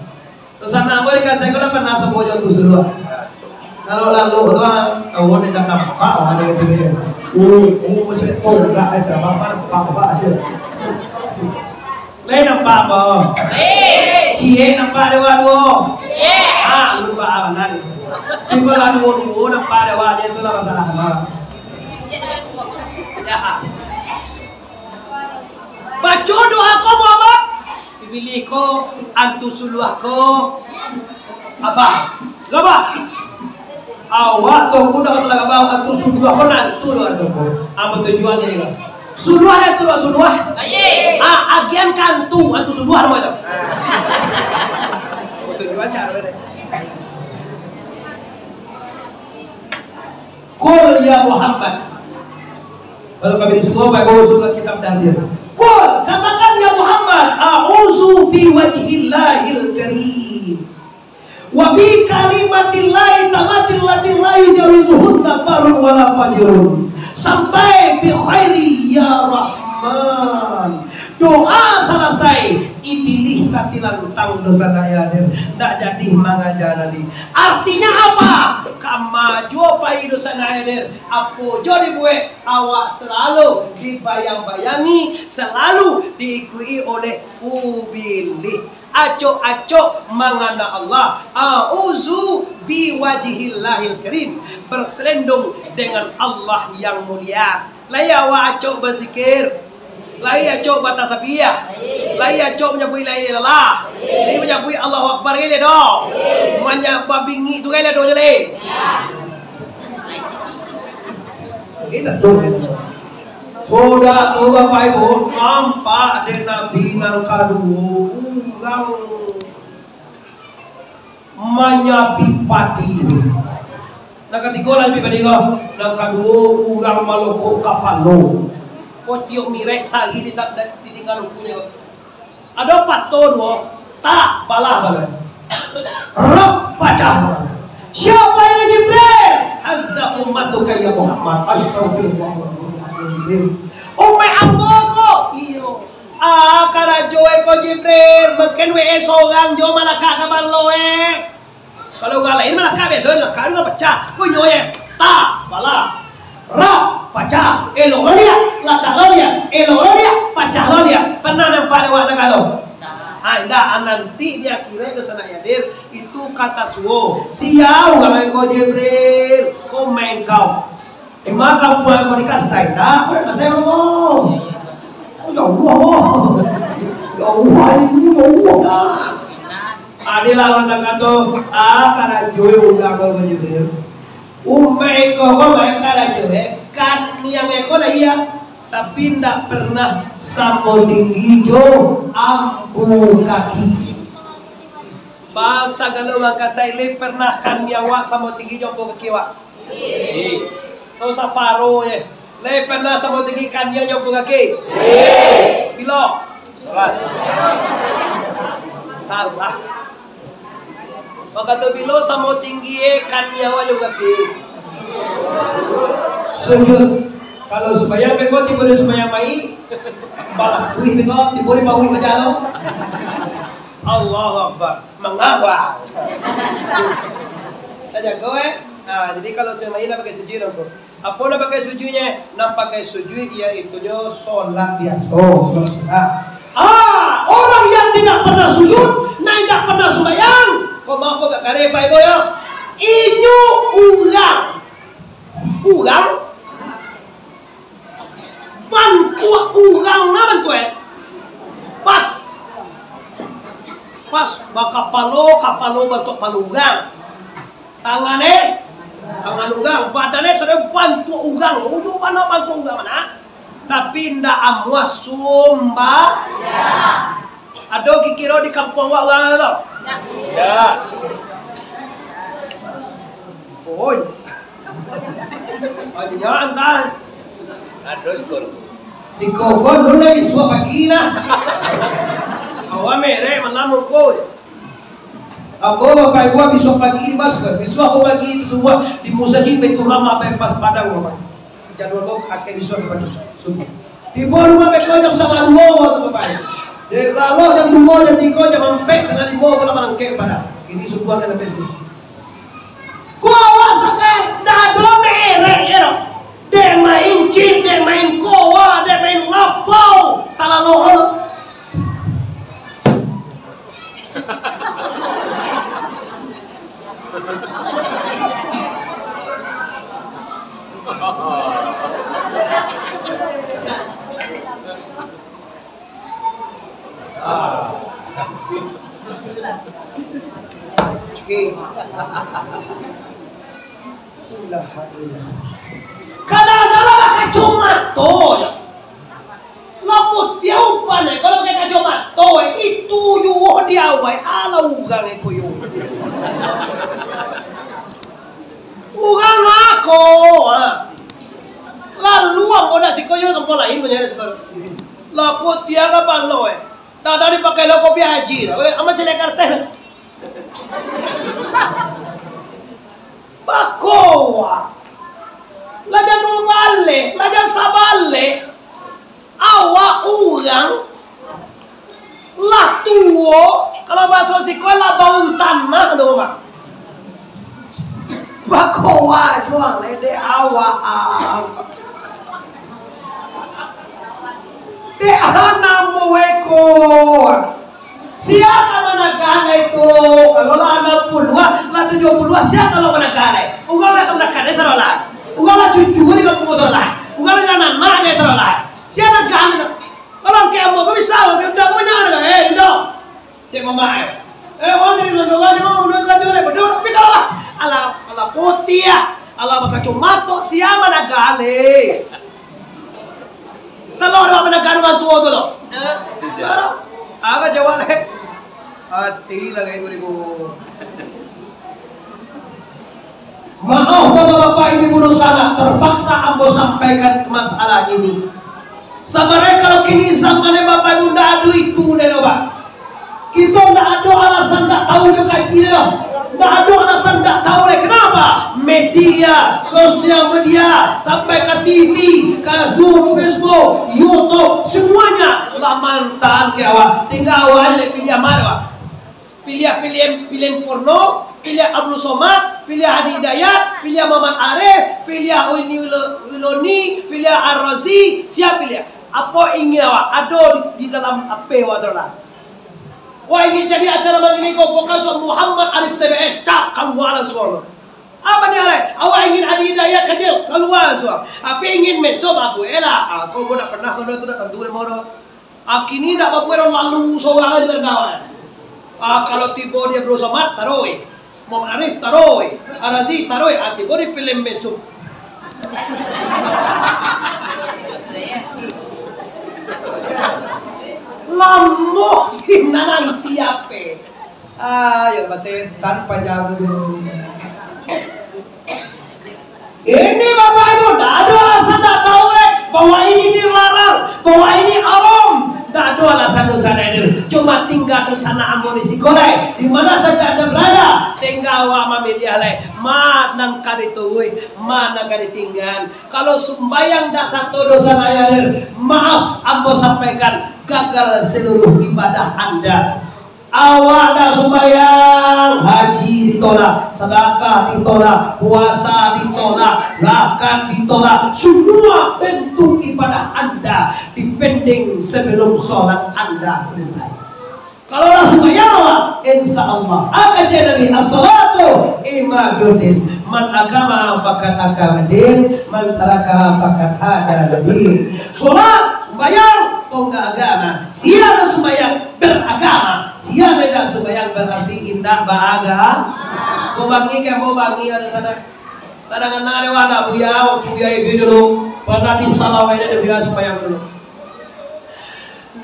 Terus anak boleh kasih kau dapat nasa bojo antusuluhan. Kalau lalu doang, kau ni dah nampak ada yang Jibril. Mesti tolak aja, bapak aja. Lain nampak apa? Cie nampak dewa dua. Lupa apa nanti. Tiba lalu dua nampak dewa aja itu lah masalah. Baca doa kau Muhammad. Pilih kau antusuluh kau. Apa? Apa? Awak tu pun dah masalah apa? Antusuluh kau nanti doa tu. Apa tujuannya juga? Suluah itu doa suluah. Agian kantu antu suluah nama itu. Tujuan cara ini. Qul ya Muhammad. Kalau kami semua baik usul kitab tahdir. Qul katakan ya Muhammad, a'udzu bi wajhillahil karim. Wa bi kalimatillahi tamatillahi la yujawizuhunna barun wala fajrun. Sampai bi khairi ya Rahman. Doa selesai, ipilih katilan tang dosa dayadir. Tak jadi mengajar nanti. Artinya apa? Kamajo pai dosa dayadir. Apa jadi buat awak selalu dibayang-bayangi, selalu diikuti oleh ubilih. Acok-acok mengana Allah. A'udzu bi wajhillahil karim. Berselendung dengan Allah yang mulia. Laya wa acok berzikir. Laya acok batasabiyah. Laya acok menyebut la ilaha illallah. Ini menyebut Allahu Akbar ile do. Menyebut bingi tu ile do je le. Ini tu. Sudah tu Bapak Ibu nampak ada Nabi nang kadu orang menyapi padi. Nak ketiga lagi padi kau nang kadu orang Maluku kapalo. Kau tiup mirek sari di tinggal punya. Ada pato dua tak balah balah. Rob baca. Siapa yang Jibril? Azza ummatuka ya Muhammad. Astagfirullahaladzim. Umay ambo iyo kara joy ko Jibril makin we seorang jo malaka kabalo kalau gak lain malaka biasa malaka nggak pecah ko nyoye ta bala ra pecah elolia laka lolia elolia pecah lolia pernah nampak dewa kalau anda nanti dia kira ke sana yadir itu kata suwo siau kalau ko Jibril ko main kau maka buat kau dikasih dah, kau dikasih Allah. Oh ya Allah, ya Allah ini ya Allah. Adilah orang kata, karena joy udah kau Jibril. Umai kau karena joy, kan yang kau dah iya, tapi tidak pernah sama tinggi jo, ampu kaki. Bahasa kalau orang kasih pernah kan yang wak sama tinggi jo ampu kaki wak. Tahu saparo ya. Le pernah sama tinggi kanya nyopo kaki? Bilo. Salah. Maka tu bilo sama tinggi kanya wajib kaki. Sujud. Kalau supaya beko tiba dia supaya mai. Balak wih beko tiba dia mau berjalan. Allahu Akbar. Mengawal. Kita jago Nah, jadi kalau semai nak pakai sujud aku. Apa nak pakai sujudnya? Nak pakai sujud iaitu solat biasa. Oh, solat. Orang yang tidak pernah sujud, tidak pernah sembahyang. Kau maaf gak kare Pak Ibu ya? Inyu urang bantu urang na bantu pas maka kapalo bantu palurang tangan urang badannya sudah bantu urang ujuk mana bantu urang mana tapi ndak amuas sumba ada kikiro di kampung wa urang itu ya oh jangan kan aduh si kokon dulu biswa pagi na awa mere malamu ko ako bapak ibu biswa pagi mas biswa ko pagi biswa di musajid beturama apa pas padang bapak jadwal ko akeh biswa pagi di rumah beko jam sama dua bapak jadi lalu jam 2 jam 3 jam 4 setengah 5 kalau manangke pada ini sebuah kan sampai sini kuawa sakit dado mere ero dia main chip, dia main kowa, dia main lapau, talalo. Kadang-kadang pakai kacamata laput tiaupan kalau pakai kacamata itu juga diawai ala ugang eko yo ugang ako lalu ang boda si koyo kampo lain ko nyari sekarang laput tiaga palo tada dipakai loko biaji ama celekar teh bakowa lajan rumale, lajan sabale, awak urang, lah tuo, kalau bahasa sekolah baun tanah tu mak. Bakowa jual lede awak de anamu eko. Siapa managana itu? Kalau lah 60, lah 70, siapa kalau managana? Unggal lah managana salah. Ugala cucu ni kamu mau salah, ugala jangan nak dia salah. Siapa gan? Kalau kamu kau bisa, kau dah kau nyara, dah. Cik mama, orang ni orang kerja betul. Tapi kalau ala putih, ala kacamata siapa nak gale? Kalau orang nak ganu kan tua tu loh. Agak jawab leh. Hati lagi kuliku. Maaf bapak ibu guru sana terpaksa ambo sampaikan masalah ini. Sabarnya kalau kini zamannya bapak ibu ndak ada itu deh pak. Kita ndak ada alasan ndak tahu juga kaji deh. Ndak ada alasan ndak tahu deh. Kenapa? Media, sosial media, sampai ke TV, ke Zoom, Facebook, YouTube, semuanya lamantan ke awak. Tinggal awalnya pilih mana pak? Pilih porno, pilih Abdul Somad, pilih Hadi Hidayat, pilih Muhammad Arif, pilih Uloni, pilih Ar-Razi, siapa pilih? Apa ingin awak? Ada di dalam apa awak terlah? Wah ingin jadi acara begini kau bukan soal Muhammad Arif TBS, cak keluar soal. Apa ni ada? Awak ingin Hadi Hidayat kedil keluar soal. Apa ingin mesot aku? Elah, kau pun tak pernah kau tu tak tentu lemoro. Kini tak apa pun lalu seorang di berkawan. Kalau tiba dia berusaha mat taroi, mau Arif taroi, Arazi taroi, tiba dia pilih besok. Lamo si nanti apa? Ya bahasa tanpa jago. Ini Bapak Ibu, tidak ada alasan tidak tahu bahwa ini dilarang, bahwa ini haram. Tidak ada alasan di sana ini. Cuma tinggal di sana amunisi korek. Di mana saja Anda berada, tinggal wa mamilih mana kadituwi, mana kaditinggal. Kalau sembahyang tidak satu dosa ayat, maaf, ambo sampaikan gagal seluruh ibadah Anda. Awak dah sembahyang, haji ditolak, sedekah ditolak, puasa ditolak, zakat ditolak. Semua bentuk ibadah Anda dipending sebelum sholat Anda selesai. Kalau dah sembahyang, insya Allah akan jadi as-salatu imaduddin. Man agama fakat akamadin, man taraka fakat hadadin. Sholat, sembahyang, enggak agama. Siapa sembahyang beragama, siapa tidak sembahyang berarti indah beragama. Kau bangi kan, mau bangi ada sana. Kadang-kadang ada wadah buya itu dulu pernah disalawai dan dia sembahyang dulu.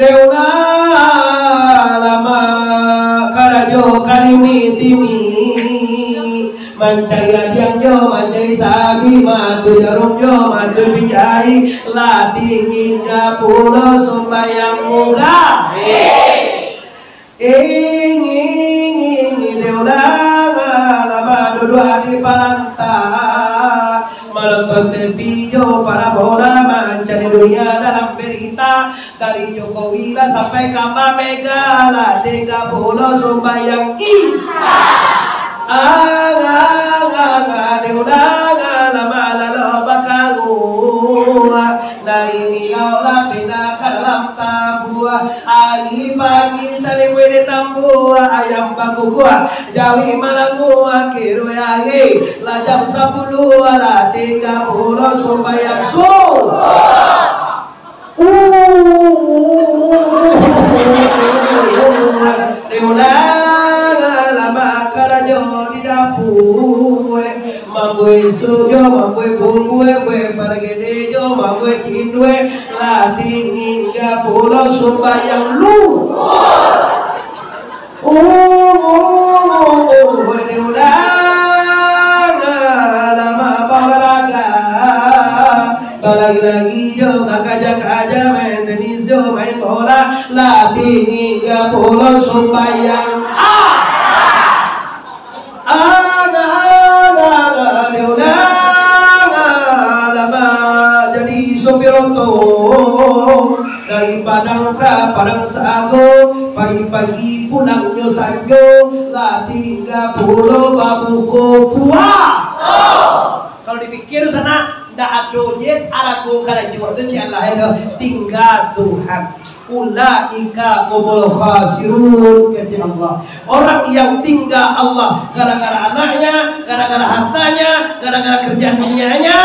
Dewa lama karajo kalimi timi mancai radiang jo mancai sabi matu jarum jo matu bijai latih hingga pulau sembahyang muga ingin deulang lama dua di palanta menonton TV jo para bola mencari dunia dalam berita dari Jokowi lah sampai Kamba Mega lah 30 sembahyang Isa diulang lama lalu bakaru nah ini Allah kena dalam tabua hari pagi saliwe di tambua ayam baku gua jawi malangu akhiru yagi lah jam 10 lah 30 sembahyang diulang lama karajo di dapur mambui sujo mambui bumbu pargede jo mambui cindue latih hingga pulau sembahyang lu diulang lama olahraga lagi-lagi jo kakak aja main tenis jo main bola latih hingga pulau sembahyang jadi sopir oto dari Padang ke Padang Sago pagi-pagi pulang nyo sanjo latih hingga pulau babuko puasa. Kalau dipikir sana ndak ada jet araku kada jual tu Allah itu tinggal Tuhan. Ulaika humul khasirun kata Allah. Orang yang tinggal Allah gara-gara anaknya, gara-gara hartanya, gara-gara kerjaan dunianya,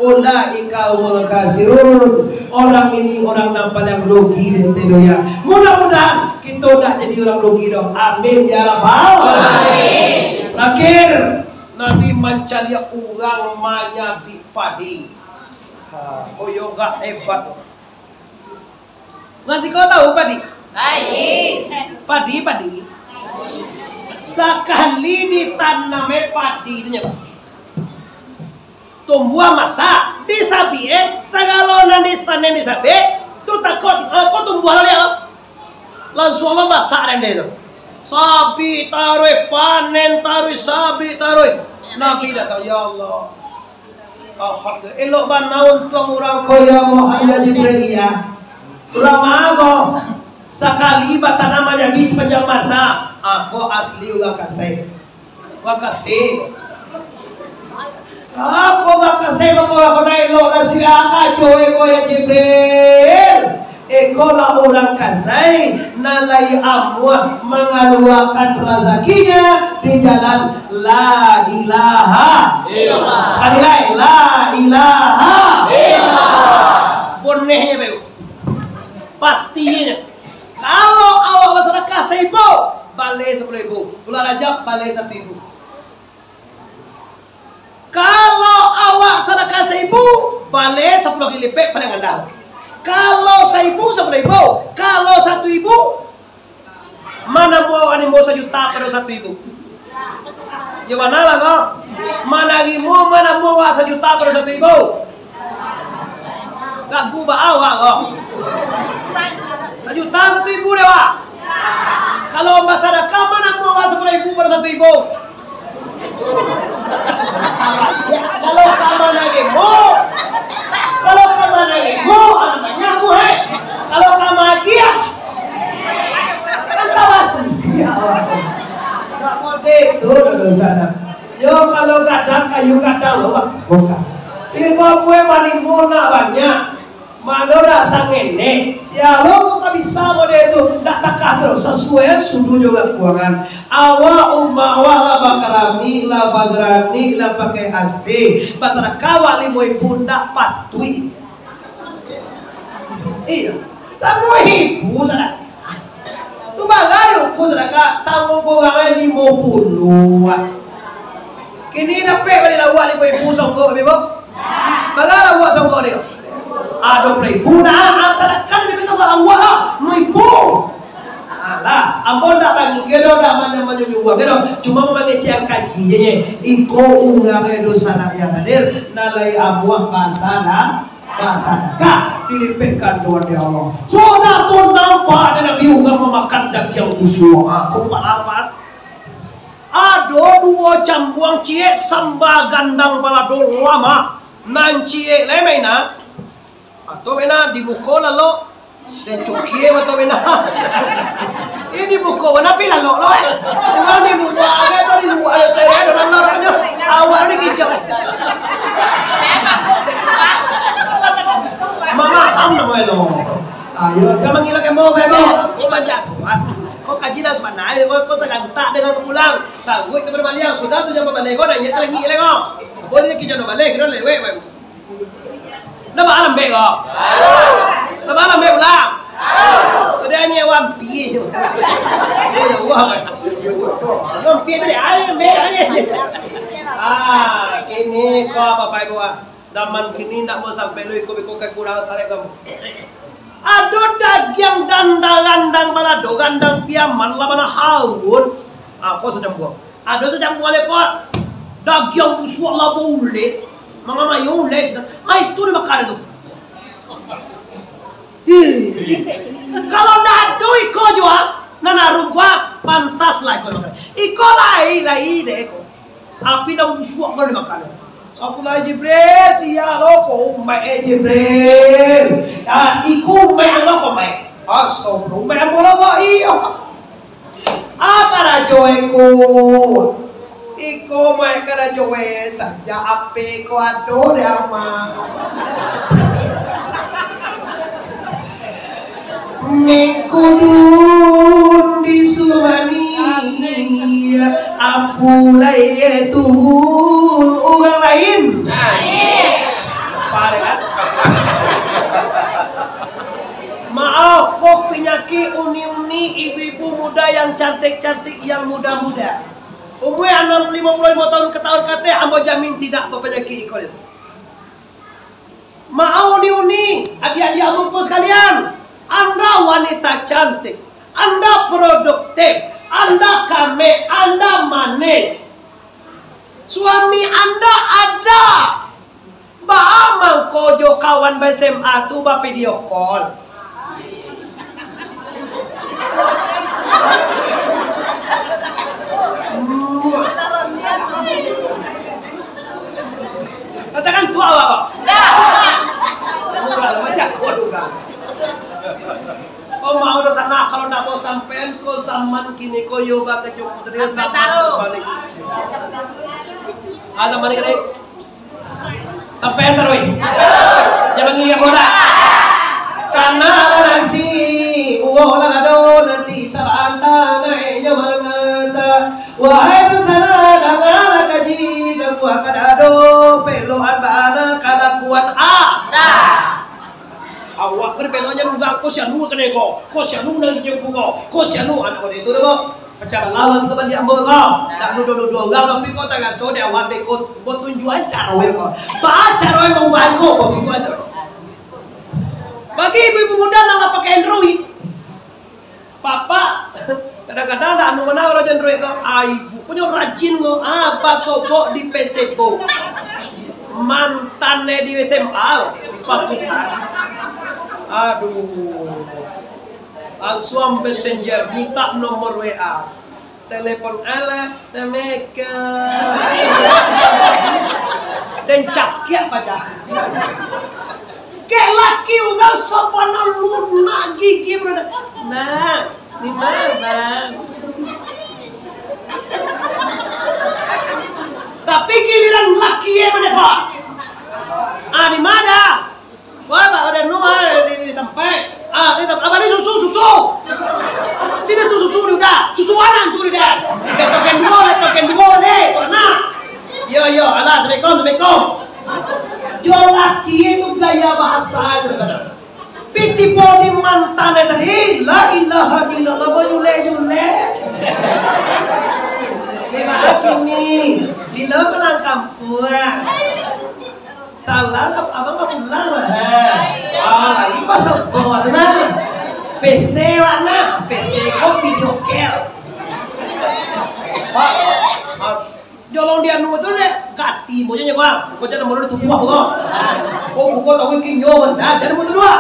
ulaika humul khasirun. Orang ini orang nampak yang rugi di dunia. Mudah-mudahan kita dah jadi orang rugi dong. Amin ya rabbal alamin. Terakhir Nabi mencari orang manyabi padi. Koyo gak hebat. Ngasih kau tahu padi? Padi. Sekali ditanamnya padi itu nyapa. Tumbuh masa di sapi segala nanti panen di sapi tu takut kau tumbuh lalu langsung lo masak rende itu. Sapi taruh panen taruh sapi taruh. Nabi datang ya Allah. Alhamdulillah. Elok banaun kau orang kaya mau ayah Jibril ya. Kurang mago sekali bata namanya di sepanjang masa aku asli uga kasih aku uga kasih bapak aku nailo nasi aka joe koya Jibril ekola orang kasih nalai amwa mengaluakan rezekinya di jalan la ilaha illallah. Sekali lagi la ilaha illallah. Bonehnya baik pastinya kalau awak sedekah 1.000 balik 10.000 bulan Rajab balik 1.000 kalau awak sedekah 1.000 balik 10 kali lipat pada ngandal kalau 1.000 10.000 kalau 1.000 mana mau 1 juta pada 1.000 Ya mana lah kok? Mana mau sejuta per 1.000? Gak gua awak kok. 1 juta 1.000 deh Pak. Kalau Mbak Sadaka mana mau 10.000 per 1.000? Ya, kalau kamu lagi mau anak banyak gue. Kalau kamu lagi ya, kan kawan. Ya Allah. Gak ngode tuh sana. Yo kalau kadang kayu kadang lo Pak. Bukan. Ibu gue maning mona banyak. Mana rasa ngene, siapa bukan bisa mode itu tak takah terus sesuai sudu juga keuangan. Awak lah bakarami lah bagrani lah pakai AC. Pasar kawal limoi pundak patui. Iya, semua ibu sana. Tu bagaru ku sana sanggup bukan 50. Kini dapat balik lawak limoi ibu songgo, bebo. Bagaru awak songgo dia. Ada pun dah, kan kita kalau awak noipo. Alah, ampun dah lagi kedo dah mana juga kedo. Cuma mengenai ciam kaji je. Iko ungang kedo sana yang hadir. Nalai abuah basana dilipetkan doa dia Allah. Sudah tu nampak ada Nabi ungang memakan daging busuk. Aku parapat. Ada 2 cambuang cie samba gandang balado lama. Nan cie lemai na. Atau bena di buko lalu dan cukie atau bena ini buko bena pila lo bukan di buko ada atau di buko ada tere ada lalu awal ni kijau mama am nama itu ayo jangan ngilang kemo bebo kau banyak kau kajian sebenarnya kau segantak dengan pulang sanggup itu berbalik sudah tu jangan balik kau dah ia telengi lego boleh kijau balik kau lewe nó bảo làm bê gò nó bảo làm bê ulang tôi đây anh em ăn pì nó pì tadi ada bê kini kau bapak ibu zaman kini nak mau sampai lu ikut kekurangan saya kamu ada daging dandang balado gandang piaman labana haun kau sedang buang ada sedang buang lekor daging busuk labu ulit mga mayong les ay itu na makan itu kalau nado iko jual nanarung gua pantas lah iko makan iko lai deh iko api na busuk ko na makan aku lah Jibril siya loko mai Jibril iku mai ang loko mai astagfirullah mai ang loko iyo akara joeku Iko mai kada jowe saja ape ko ado de ama. Mengkudun di sumani apulai tuhun orang lain. Pare kan? Maaf kok penyakit uni-uni ibu-ibu muda yang cantik-cantik yang muda-muda. Umur 55 tahun ke tahun kata ambo jamin tidak berpenyakit ikol. Mau uni adik-adik ambo sekalian, Anda wanita cantik, Anda produktif, Anda kame, Anda manis. Suami Anda ada. Baamang kojo kawan SMA tu ba video call. Katakan tua kok. Bukan macam kau juga. Kau mau dosa nak kalau nak mau sampean kau zaman kini kau yoba ke Jogja dari zaman terbalik. Ada mana kali? Sampean taruh. Jangan ngiyak bola. Karena nasi uang lado nanti sabanta ngai mangasa. Wahai pesana dangal kaji gangguan kadado pelohan bana kalakuan awak kerbelonya nunggu kau sianu kene kau sianu nang jengku kau sianu anak kau itu dong pacaran lawan sekali ambo kau tak nudo orang tapi kau tak so dia awak dekot buat tunjuan cara kau cara mau bangko begitu aja bagi ibu-ibu muda nang pakai Android Papa kadang-kadang ada anu mana orang cenderung ke ibu punya rajin lo apa sobok di PCBO mantannya di SMA di fakultas. Aduh, langsung messenger minta nomor WA, telepon ala semeka dan cakya pacar. Kayak laki udah sopan lunak gigi berada. Nah, di mana bang? Tapi giliran laki ya mendepak. Di mana? Wah, ada nuah di tempat. Di tempat. Apa ini susu? Ini tuh susu udah. Susuanan tuh udah. Letoken dua le. Nah. Yo, alah, assalamualaikum. Jual laki itu gaya bahasa itu sana. Piti bodi mantan tadi. La ilaha illallah jule. Ini bila pulang kampung salah abang nggak pulang lagi pasal bawa mana PC warna PC kopi video call jolong dia nunggu tuh deh kati maunya gua kau jangan mau itu buah bukan tahu kinyo mana jangan mau dua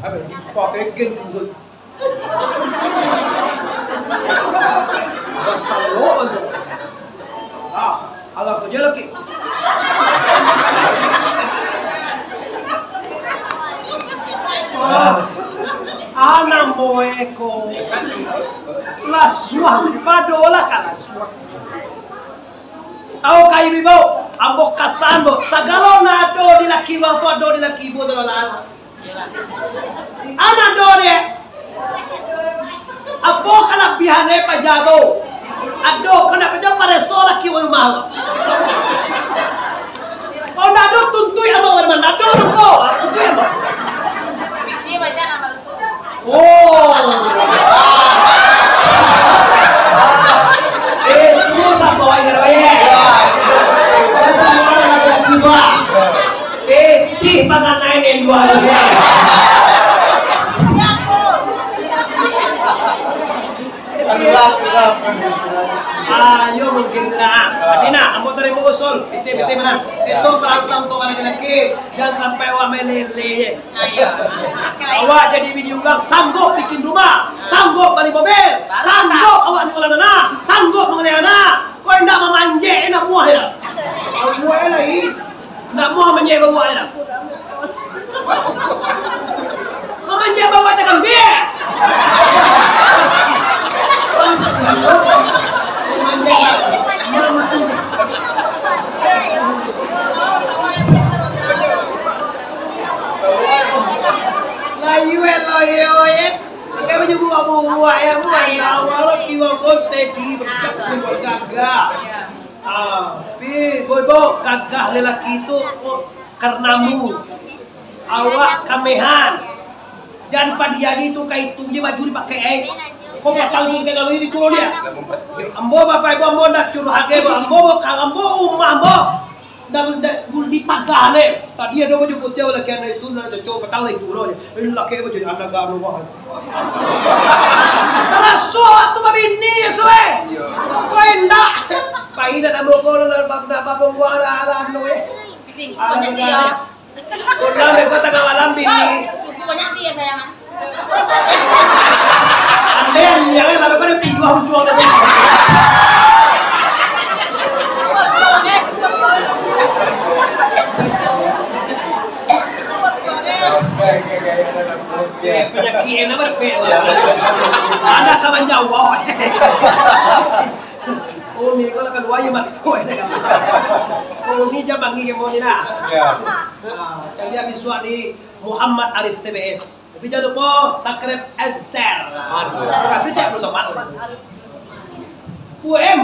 apa dipakai geng tuh Masalah tu. Agak kerja lagi. Anak moeko. Lasuang, padola kalasuang. Tahu kayu bibo, ambok kasambo. Sagalo nado di laki bang tu ado di laki ibu dalam anak do deh. Apo kana bihane pajado. Ado kana paja paresola ki waru mau. Oh nado tuntui amo waru nado ko. Tuntui amo. Dia baca nama lu tuh. Oh. Itu sapa wae garwaye. Di panganain dua ya. Ayo mungkin na. Adina, amo tadi mo usol. Iti mana? Ito langsung to laki-laki. Jangan sampai wa melele. Ayo. Awak jadi video gang sanggup bikin rumah, sanggup beli mobil, sanggup awak nyolan anak, sanggup mengenai anak. Kau hendak memanje, hendak muah dia. Kau muah lagi. Hendak muah manje bawa dia. Memanje bawa jangan dia. Layu ya, pakai baju buah ya, awal kiwang kau steady, bercakap gagah. Boy gagah lelaki itu karenamu, awak kamehan. Jangan padiaji itu kaitunya baju dipakai kau patang tu kalau ini turun dia. Ambo bapak ibu ambo nak curhat ke ambo kang ambo ambo dah dipagah ni. Tadi ada baju putih lagi anak itu nak coba patang lagi turun je. Ini laki baju anak gamu wah. Terasa tu babi ni soe. Kau hendak. Pai dah ambo kau dah bapak gua ala no eh. Piting, banyak dia. Kau dah mereka tengah malam bini. Banyak dia sayangan. Anda yang lalu kau ada pigu ham jual dah. Penyakit yang berbeza. Ada kawan Jawa. Oh ni kalau kan wajib mati tu ni kan. Oh ni jam bangi ke mau ni nak. Jadi habis suat di Muhammad Arif TBS. Tapi jangan lupa subscribe and share. Kata cek bersama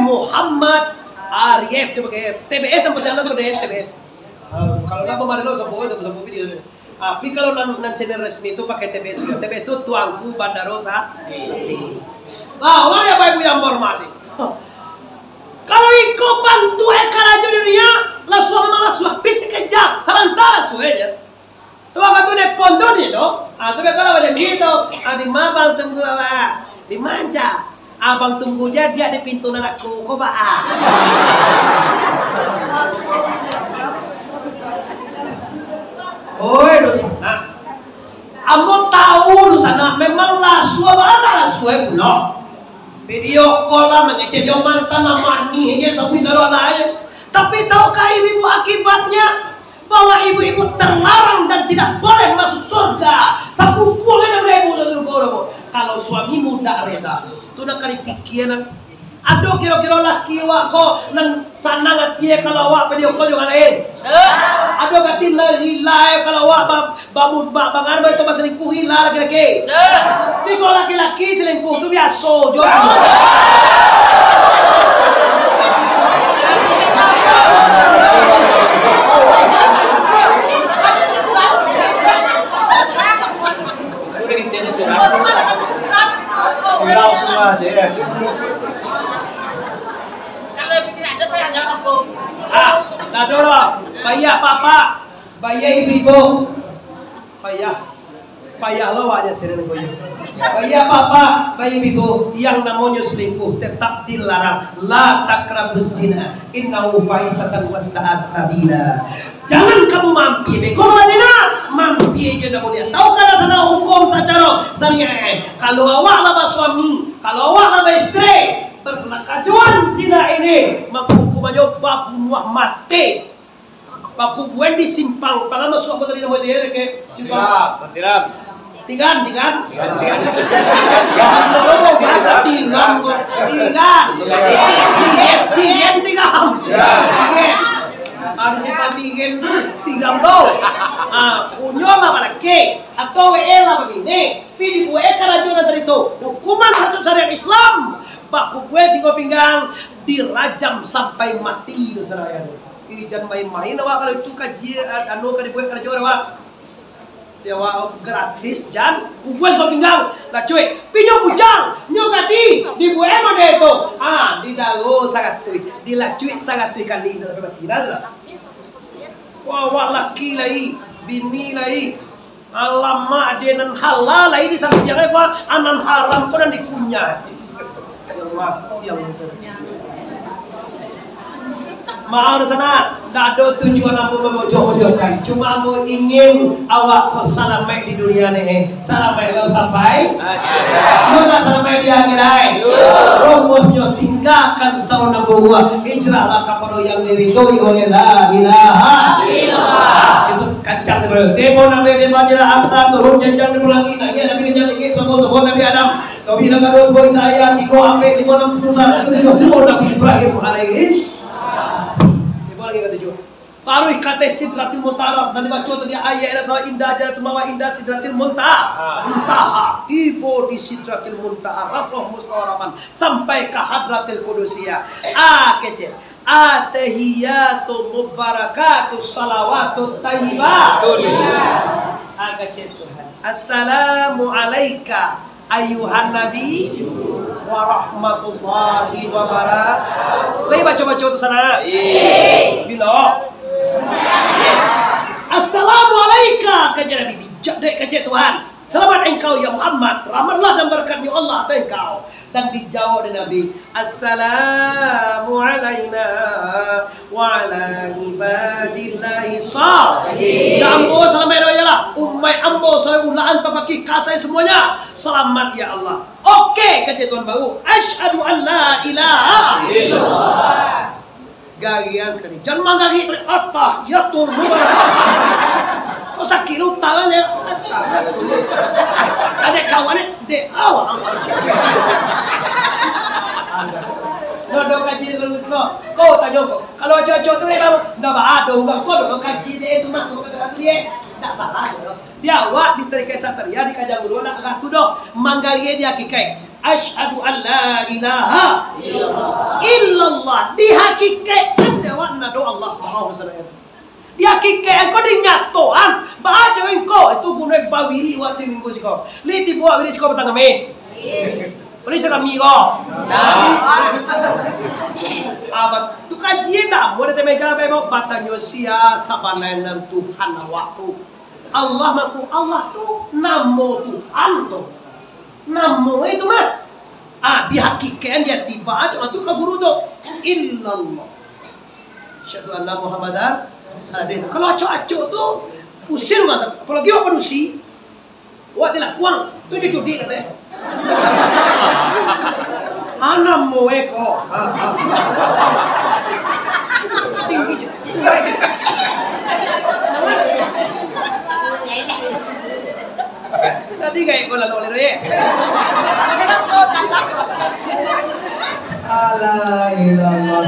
Muhammad Arif dia pakai TBS nama channel tu deh TBS. Kalau nggak pemain lo semua itu belum video tu. Tapi kalau nan channel resmi itu pakai TBS juga. TBS itu Tuanku Bandarosa. Orang ya Bapak Ibu yang hormati. Kalau ikut bantu ekarajo dunia, lasu memang lasu habis kejam. Sementara suenya. Sebab itu dia pondok itu, tapi kalau ada gitu, ada mabang tunggu Abang tunggu dia di pintu anakku. Kok ba? Oi, dosa. Ambo tahu dosa. Memang lasu mana lasu pulau. Video call lah mengecek dia mantan nama ni dia sampai jalan lain. Tapi tahukah ibu akibatnya? Bahwa ibu-ibu terlarang dan tidak boleh masuk surga. Sabu boleh dan ibu kalau suamimu tidak reda. Tu nak kali pikiran. Aduh kira-kira laki wak ko nang sana ngatie kalau wak video call yang lain. Aduh kati hilai kalau wak babu bangar itu selingkuh hilah laki-laki. Tapi kalau laki-laki selingkuh tu biasa jo. Payah papa, payah ibu, payah lo aja sering gue. Payah papa, payah ibu, yang namanya selingkuh tetap dilarang. La takrabuz zina, innahu fahisatan wasa'as sabila. Jangan kamu mampir, kalau zina mampir je namanya. Tahu kan sana hukum secara syariah. Kalau awak laba suami, kalau awak laba istri berkelakajuan zina ini, maka hukumannya bunuh mati. Baku buen di simpang, pangan masuk aku tadi nama dia ke simpang. Tigan. Kalau baca tigan. Ada simpang tigan do. Unyo lah balake atau lah begini. Pilih bue kerajuan dari itu. Hukuman satu syariat Islam. Baku bue singo pinggang dirajam sampai mati itu seraya. Jangan main-main awak kalau itu kajian anu kali buat kerja awak. Sewa gratis jan, kubuas kau pinggang. Lah cuy, pinyo bujang, nyo gadi, dibuat mana itu? Di dago sangat tuh, dilacui sangat tuh kali itu tapi tidak ada. Wah laki lagi, bini lagi. Alamak denan halal lagi di samping yang gua anan haram kau dan dikunyah. Yang maaf sana, tak ada tujuan aku memojok-mojokkan. Cuma aku ingin awak kau salamai di dunia ini. Salamai kau sampai. Mana salamai di akhirat. Rumusnya tinggalkan sauna buah. Ijrahlah kepada yang diridhoi oleh la ilaha illallah. Itu kancang daripada. Tempo nabi dia majalah aksa turun janjang dipulangi. Iya nabi jangan ingin kamu sebut Nabi Adam. Kau bilang kau sebut saya 3 sampai 5 6 10 11 Nabi Ibrahim alaihi. Baru kata sidratil muntaha dan dibaca tadi ayat sama indah jalan mawa indah sidratil muntaha tiba di sidratil muntaha rafroh mustawaraman sampai ke hadratil qudusiyah kecil atahiyatu mubarakatu salawatu tayyibah kecil Tuhan assalamu alaika ayuhan nabi warahmatullahi wabarakatuh. Lagi baca tu sana. Bila yes. Assalamualaikum kajian Nabi dijadek kajian Tuhan. Selamat engkau ya Muhammad, rahmatlah dan berkatnya Allah atas engkau. Dan dijawab oleh Nabi, Assalamu alaina wa ala ibadillahi salihin. Dan ambo salamai doyalah, ummai ambo saya ulaan papaki kasai semuanya. Selamat ya Allah. Oke, kajian Tuhan baru. Asyhadu an la ilaha illallah. Gagian sekali. Jangan manggagi atah ya Tuhan mubarak. Kau sakit lu tangannya atah ya Tuhan. Ada kawannya de awal. Dodo kaji lulus kau tanya kau. Kalau cocok tu ni kamu dah ada enggak kau dodo kaji dia itu mah kau kata dia tak salah dodo. Dia awak di Tarikat Satria di Kajang Guru nak kah tu doh manggagi dia kikai. Asyhadu an la ilaha illallah. Di hakikat dewa nado Allah Muhammad sallallahu. Di hakikat kau dinyatoan baca engkau itu bunuh bawiri waktu minggu siko. Liti buat wiri siko petang kami. Boleh sekami kau. Abad tu kajian dah. Boleh temeka bebo batanyo sia sabanan dan Tuhan waktu. Allah maku Allah tu namo Tuhan tu. Namo itu mah Di hakikat dia tiba aja tu ka guru tu illallah. Syahadu anna Muhammadan adin. Kalau acok-acok tu pusing kan. Apalagi apa padusi. Wah dia lah kuang. Tu judi katanya. Anam mo eko. Tinggi je. Tadi kayak bola lolero ya. Alailah.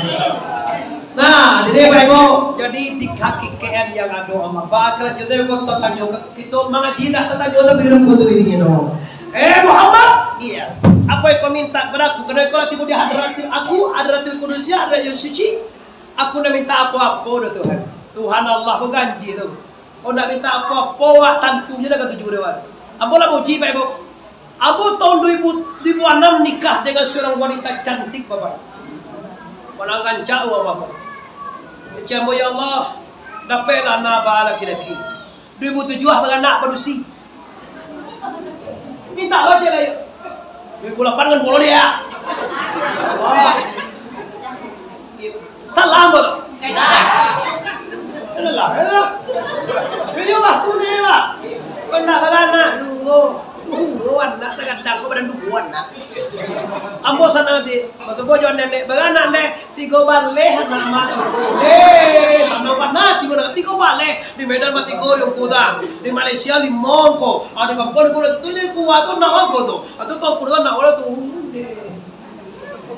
Nah, jadi Bapak Ibu, jadi di hakikat yang ada ama bakal jadi kau tanya kita mengaji nak tanya sebelum kau tu ini no. Muhammad, iya. Apa yang kau minta kepada aku? Kerana kau tiba di hadratil aku, hadratil kudusnya, hadrat yang suci. Aku nak minta apa-apa dah Tuhan. Tuhan Allah kau ganji tu. Kau nak minta apa-apa, wah tentunya dah kata jujur dewan. Apa lah puji Bapak Ibu? Abu tahun 2006 nikah dengan seorang wanita cantik Bapak. Pandangan jauh Bapak. Macam ya Allah, dapatlah anak laki-laki. 2007 beranak padusi. Minta lo je lah yuk. 2008 kan boleh dia. Wah. Salam betul. Alah. Yo bah kune bah. Kena beranak dulu. Anak segadang kau badan duguan nak. Ambo sana di masa bojo nenek beranak nek 3 baleh nama sama warna 3 baleh di Medan mati ko yung kuda di Malaysia 5 ko ada kampung ko tu ni kuat tu nak ko tu atau tu kuda nak wala tu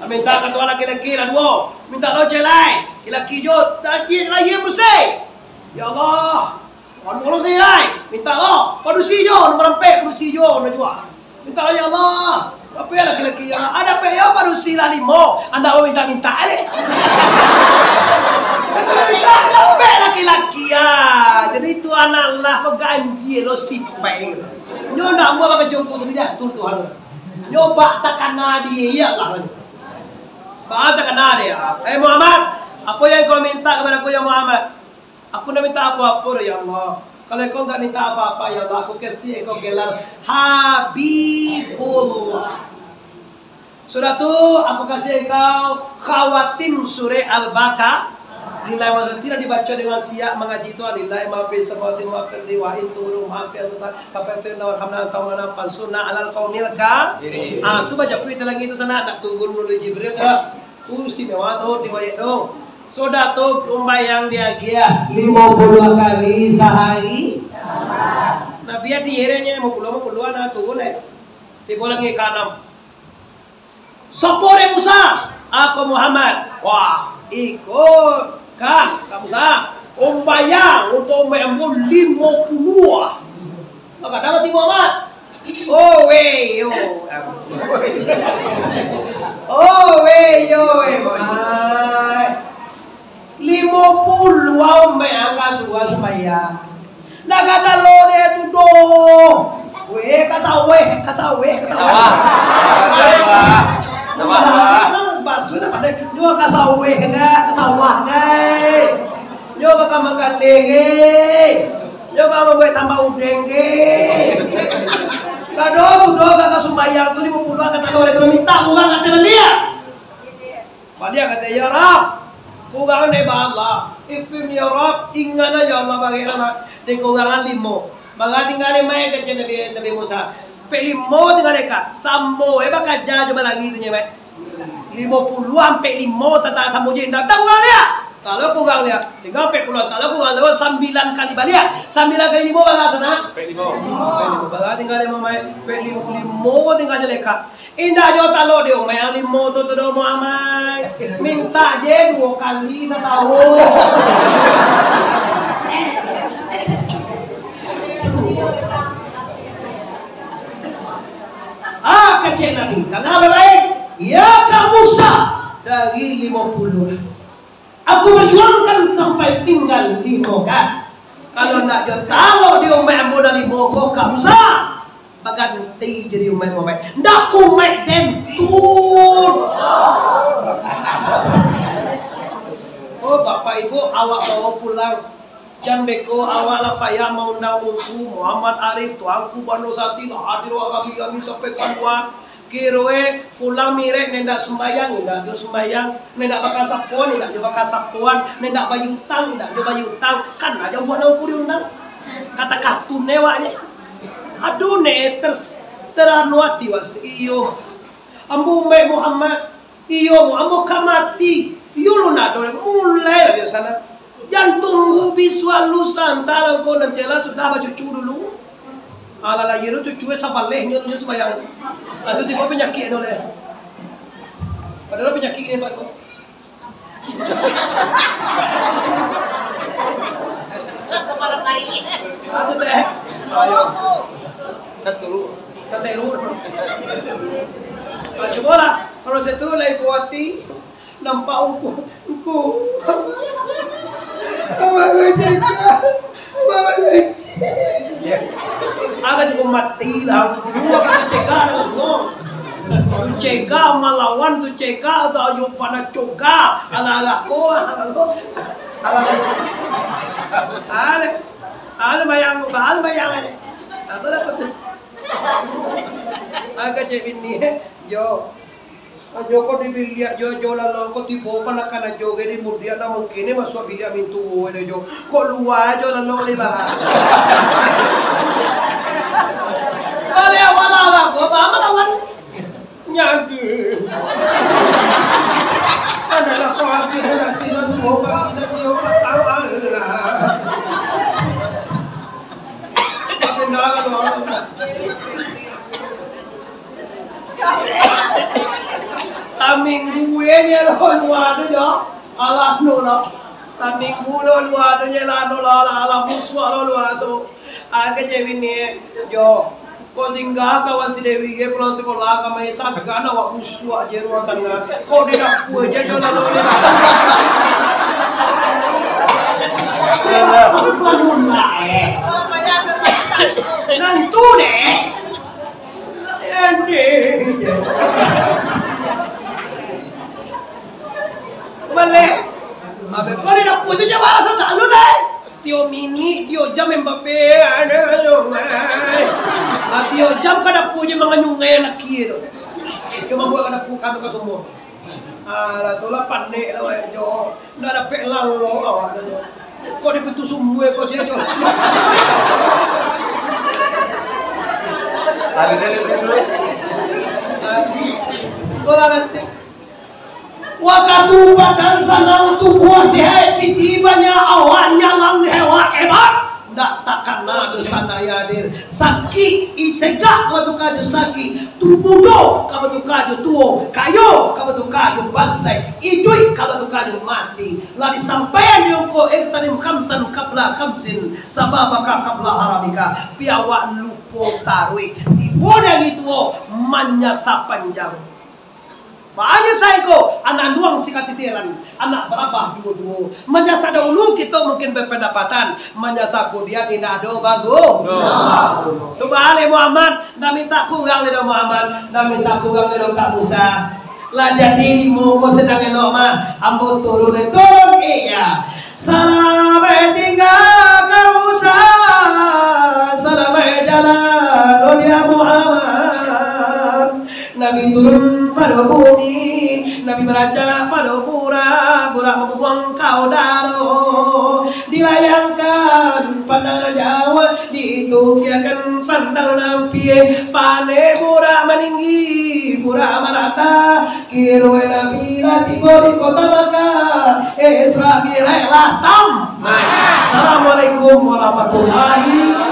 minta ka tu laki-laki lah dua minta lo celai laki jo tajir lagi bersih ya Allah on mulu saya minta lo padusi jo merempek padusi jo na jua minta lo ya Allah apa ya laki-laki ya ada pe ya padusi lah 5 anda mau minta ale minta laki-laki ya jadi itu anak lah kau ganji lo sipai nyo nak mau pakai jompo tu dia Tuhan nyoba takana dia lah tak takana dia Muhammad apa yang kau minta kepada aku ya Muhammad aku nak minta apa-apa ya Allah. Kalau kau tak minta apa-apa ya Allah, aku kasih kau gelar Habibullah. Surah tu aku kasih kau khawatim surah Al-Baqarah. Nilai mazhar tidak dibaca dengan siap mengaji itu nilai mafis samawati wa fil riwayat turun hampir sampai firman warhamna ta'ala fansurna alal qaumil kafirin. Tu baca fit lagi itu sana nak tunggu dulu Jibril tu istimewa tu riwayat tu. Sudah tuh umbayang dia kia 50 kali sehari. Nah biar dihirenya mau puluhan atau boleh. Diboleh lagi ke-6. Sopore Musa, aku Muhammad. Wah, ikut kan Musa. Umbayang untuk mengambil 50. Maka dapat Muhammad. Oh wey yo. Oh wey yo. 50 ang may angka suwa sumaya. Nakatalo de tudo. Kasawe. Baso na pada. Nyo kasawe ka, kasawah gay. Nyo ka magaling. Nyo ka mabuhay tambah udeng gay. Kado tudo ka sumaya tu 50 kata kau minta bukan kata dia. Balik kata ya Rab. Kurangan deh Allah. Ifim ya Rab, ingana ya Allah bagaimana? Di kurangan 5. Baga tinggal 5 kecil Nabi Musa. Pe 5 tinggal dekat. Sambo, baka jaja coba lagi itu nyebek. 50 sampai 5 tata sambo je ndak tahu kurang dia. Kalau kurang dia 30 kalau kurang dia 9 kali balik. 9 kali 5 baga sana. Pe 5. Baga tinggal 5 main. Pe 5 tinggal dekat. Indah jo talo dia yang 5 tu do Muhammad. Minta je 2 kali setahun. Kecil Nabi. Tengah baik. Ya Kak Musa dari 50. Aku berjuangkan sampai tinggal 5 kan. Kalau nak jo talo dia ambo dari 5 kok Kak Musa. Baganti jadi umat. Ndak umat dentut. Oh Bapak Ibu awak bawa pulang. Jan beko awak lah payah mau undang Muhammad Arif tuangku Bano Sati lah hadir wa kami sampai keluar. Kiroe pulang mirek nendak sembayang, nendak jo sembayang, nendak bakal sapuan, nendak jo bakal sapuan, nendak bayutang, nendak jo bayutang, kan aja buat aku diundang. Kata katun newanya. Aduh ne teranuati was iyo. Ambu me Muhammad, iyo ambu kamati, iyo lu nado mulai dari sana. Jangan tunggu visual Nusantara kau nanti lah sudah baca cucu dulu. Ala lah yero cucunya sabalehnya tu sembahyang. Itu tiba penyakit oleh. Padahal penyakit ini Pak. Semalam hari ini. Itu teh. Satu. Coba lah kalau satu lagi kuati nampak uku. Agak juga mati lah. Dua kata cegah ada semua. Tu cegah melawan tu cegah atau ayo pada coga ala ko. Ala bayang ada. Apa lah betul. Agak cebin ni jo. Joko dibiliak jo lalu ko tibo pa nakana jo gedi mudia na mungkin masuk bilia mintu ada jo ko luar jo lalu liba. Ale awala la ko ba malawan nyagi. Ada la ko ati hena sino sio pa tahu Allah. Apa ndak do. Saminggu nya luar tu jo, Allah nolo. Saminggu luar tu nya lah nolo Allah musuh luar tu. Agak je bini jo. Kau singgah kawan si Dewi ke pulang sekolah kami sagana awak musuh je ruang tengah. Kau di dapur je jo lalu ni. Bangun lah nantu deh. Balik. Abe kau ni nak putus je bahasa tak lu deh. Tio mini, tio jam Mbappe ada nyungai. Tio jam kada punya menganyungai nak kiri tu. Dia membuat kada pu kami ke semua. Lah tu lah pandai lah weh jo. Ndak ada pek lalu awak dah jo. Kau di pintu semua kau je jo. Ada dari dulu. Kau dah nasi. Waktu badan sanang tubuh sehat pitibanya awalnya lang hewa hebat ndak takkan ada sana yadir sakit isegak kabatu kaju sakit tubudo kabatu kaju tuo kayo kabatu kaju bansai idui kabatu kaju mati lah disampaikan diuko tanim kamsan kabla kamsin sababaka kabla haramika piawak lupo tarui iboda gitu manyasa panjang. Makanya saya ko anak duang sikat titiran, anak berapa dua-dua. Menyasa dahulu kita mungkin berpendapatan, menyasa kemudian indah do bagus. Tu balik Muhammad, dah minta kurang le do Muhammad, dah minta kurang le do Kak Musa. Lah jadi mau sedang elok mah, ambo turun iya. Salam tinggal Kak Musa, salam jalan lo dia Muhammad. Nabi turun pada bumi, Nabi beraja pada pura membuang kau daro. Dilayangkan pandang Jawa, ditukyakan pandang nampi. Pane pura meninggi, pura marata. Kirwe Nabi tiba di kota Makkah, Isra Mi'raj latam. Assalamualaikum warahmatullahi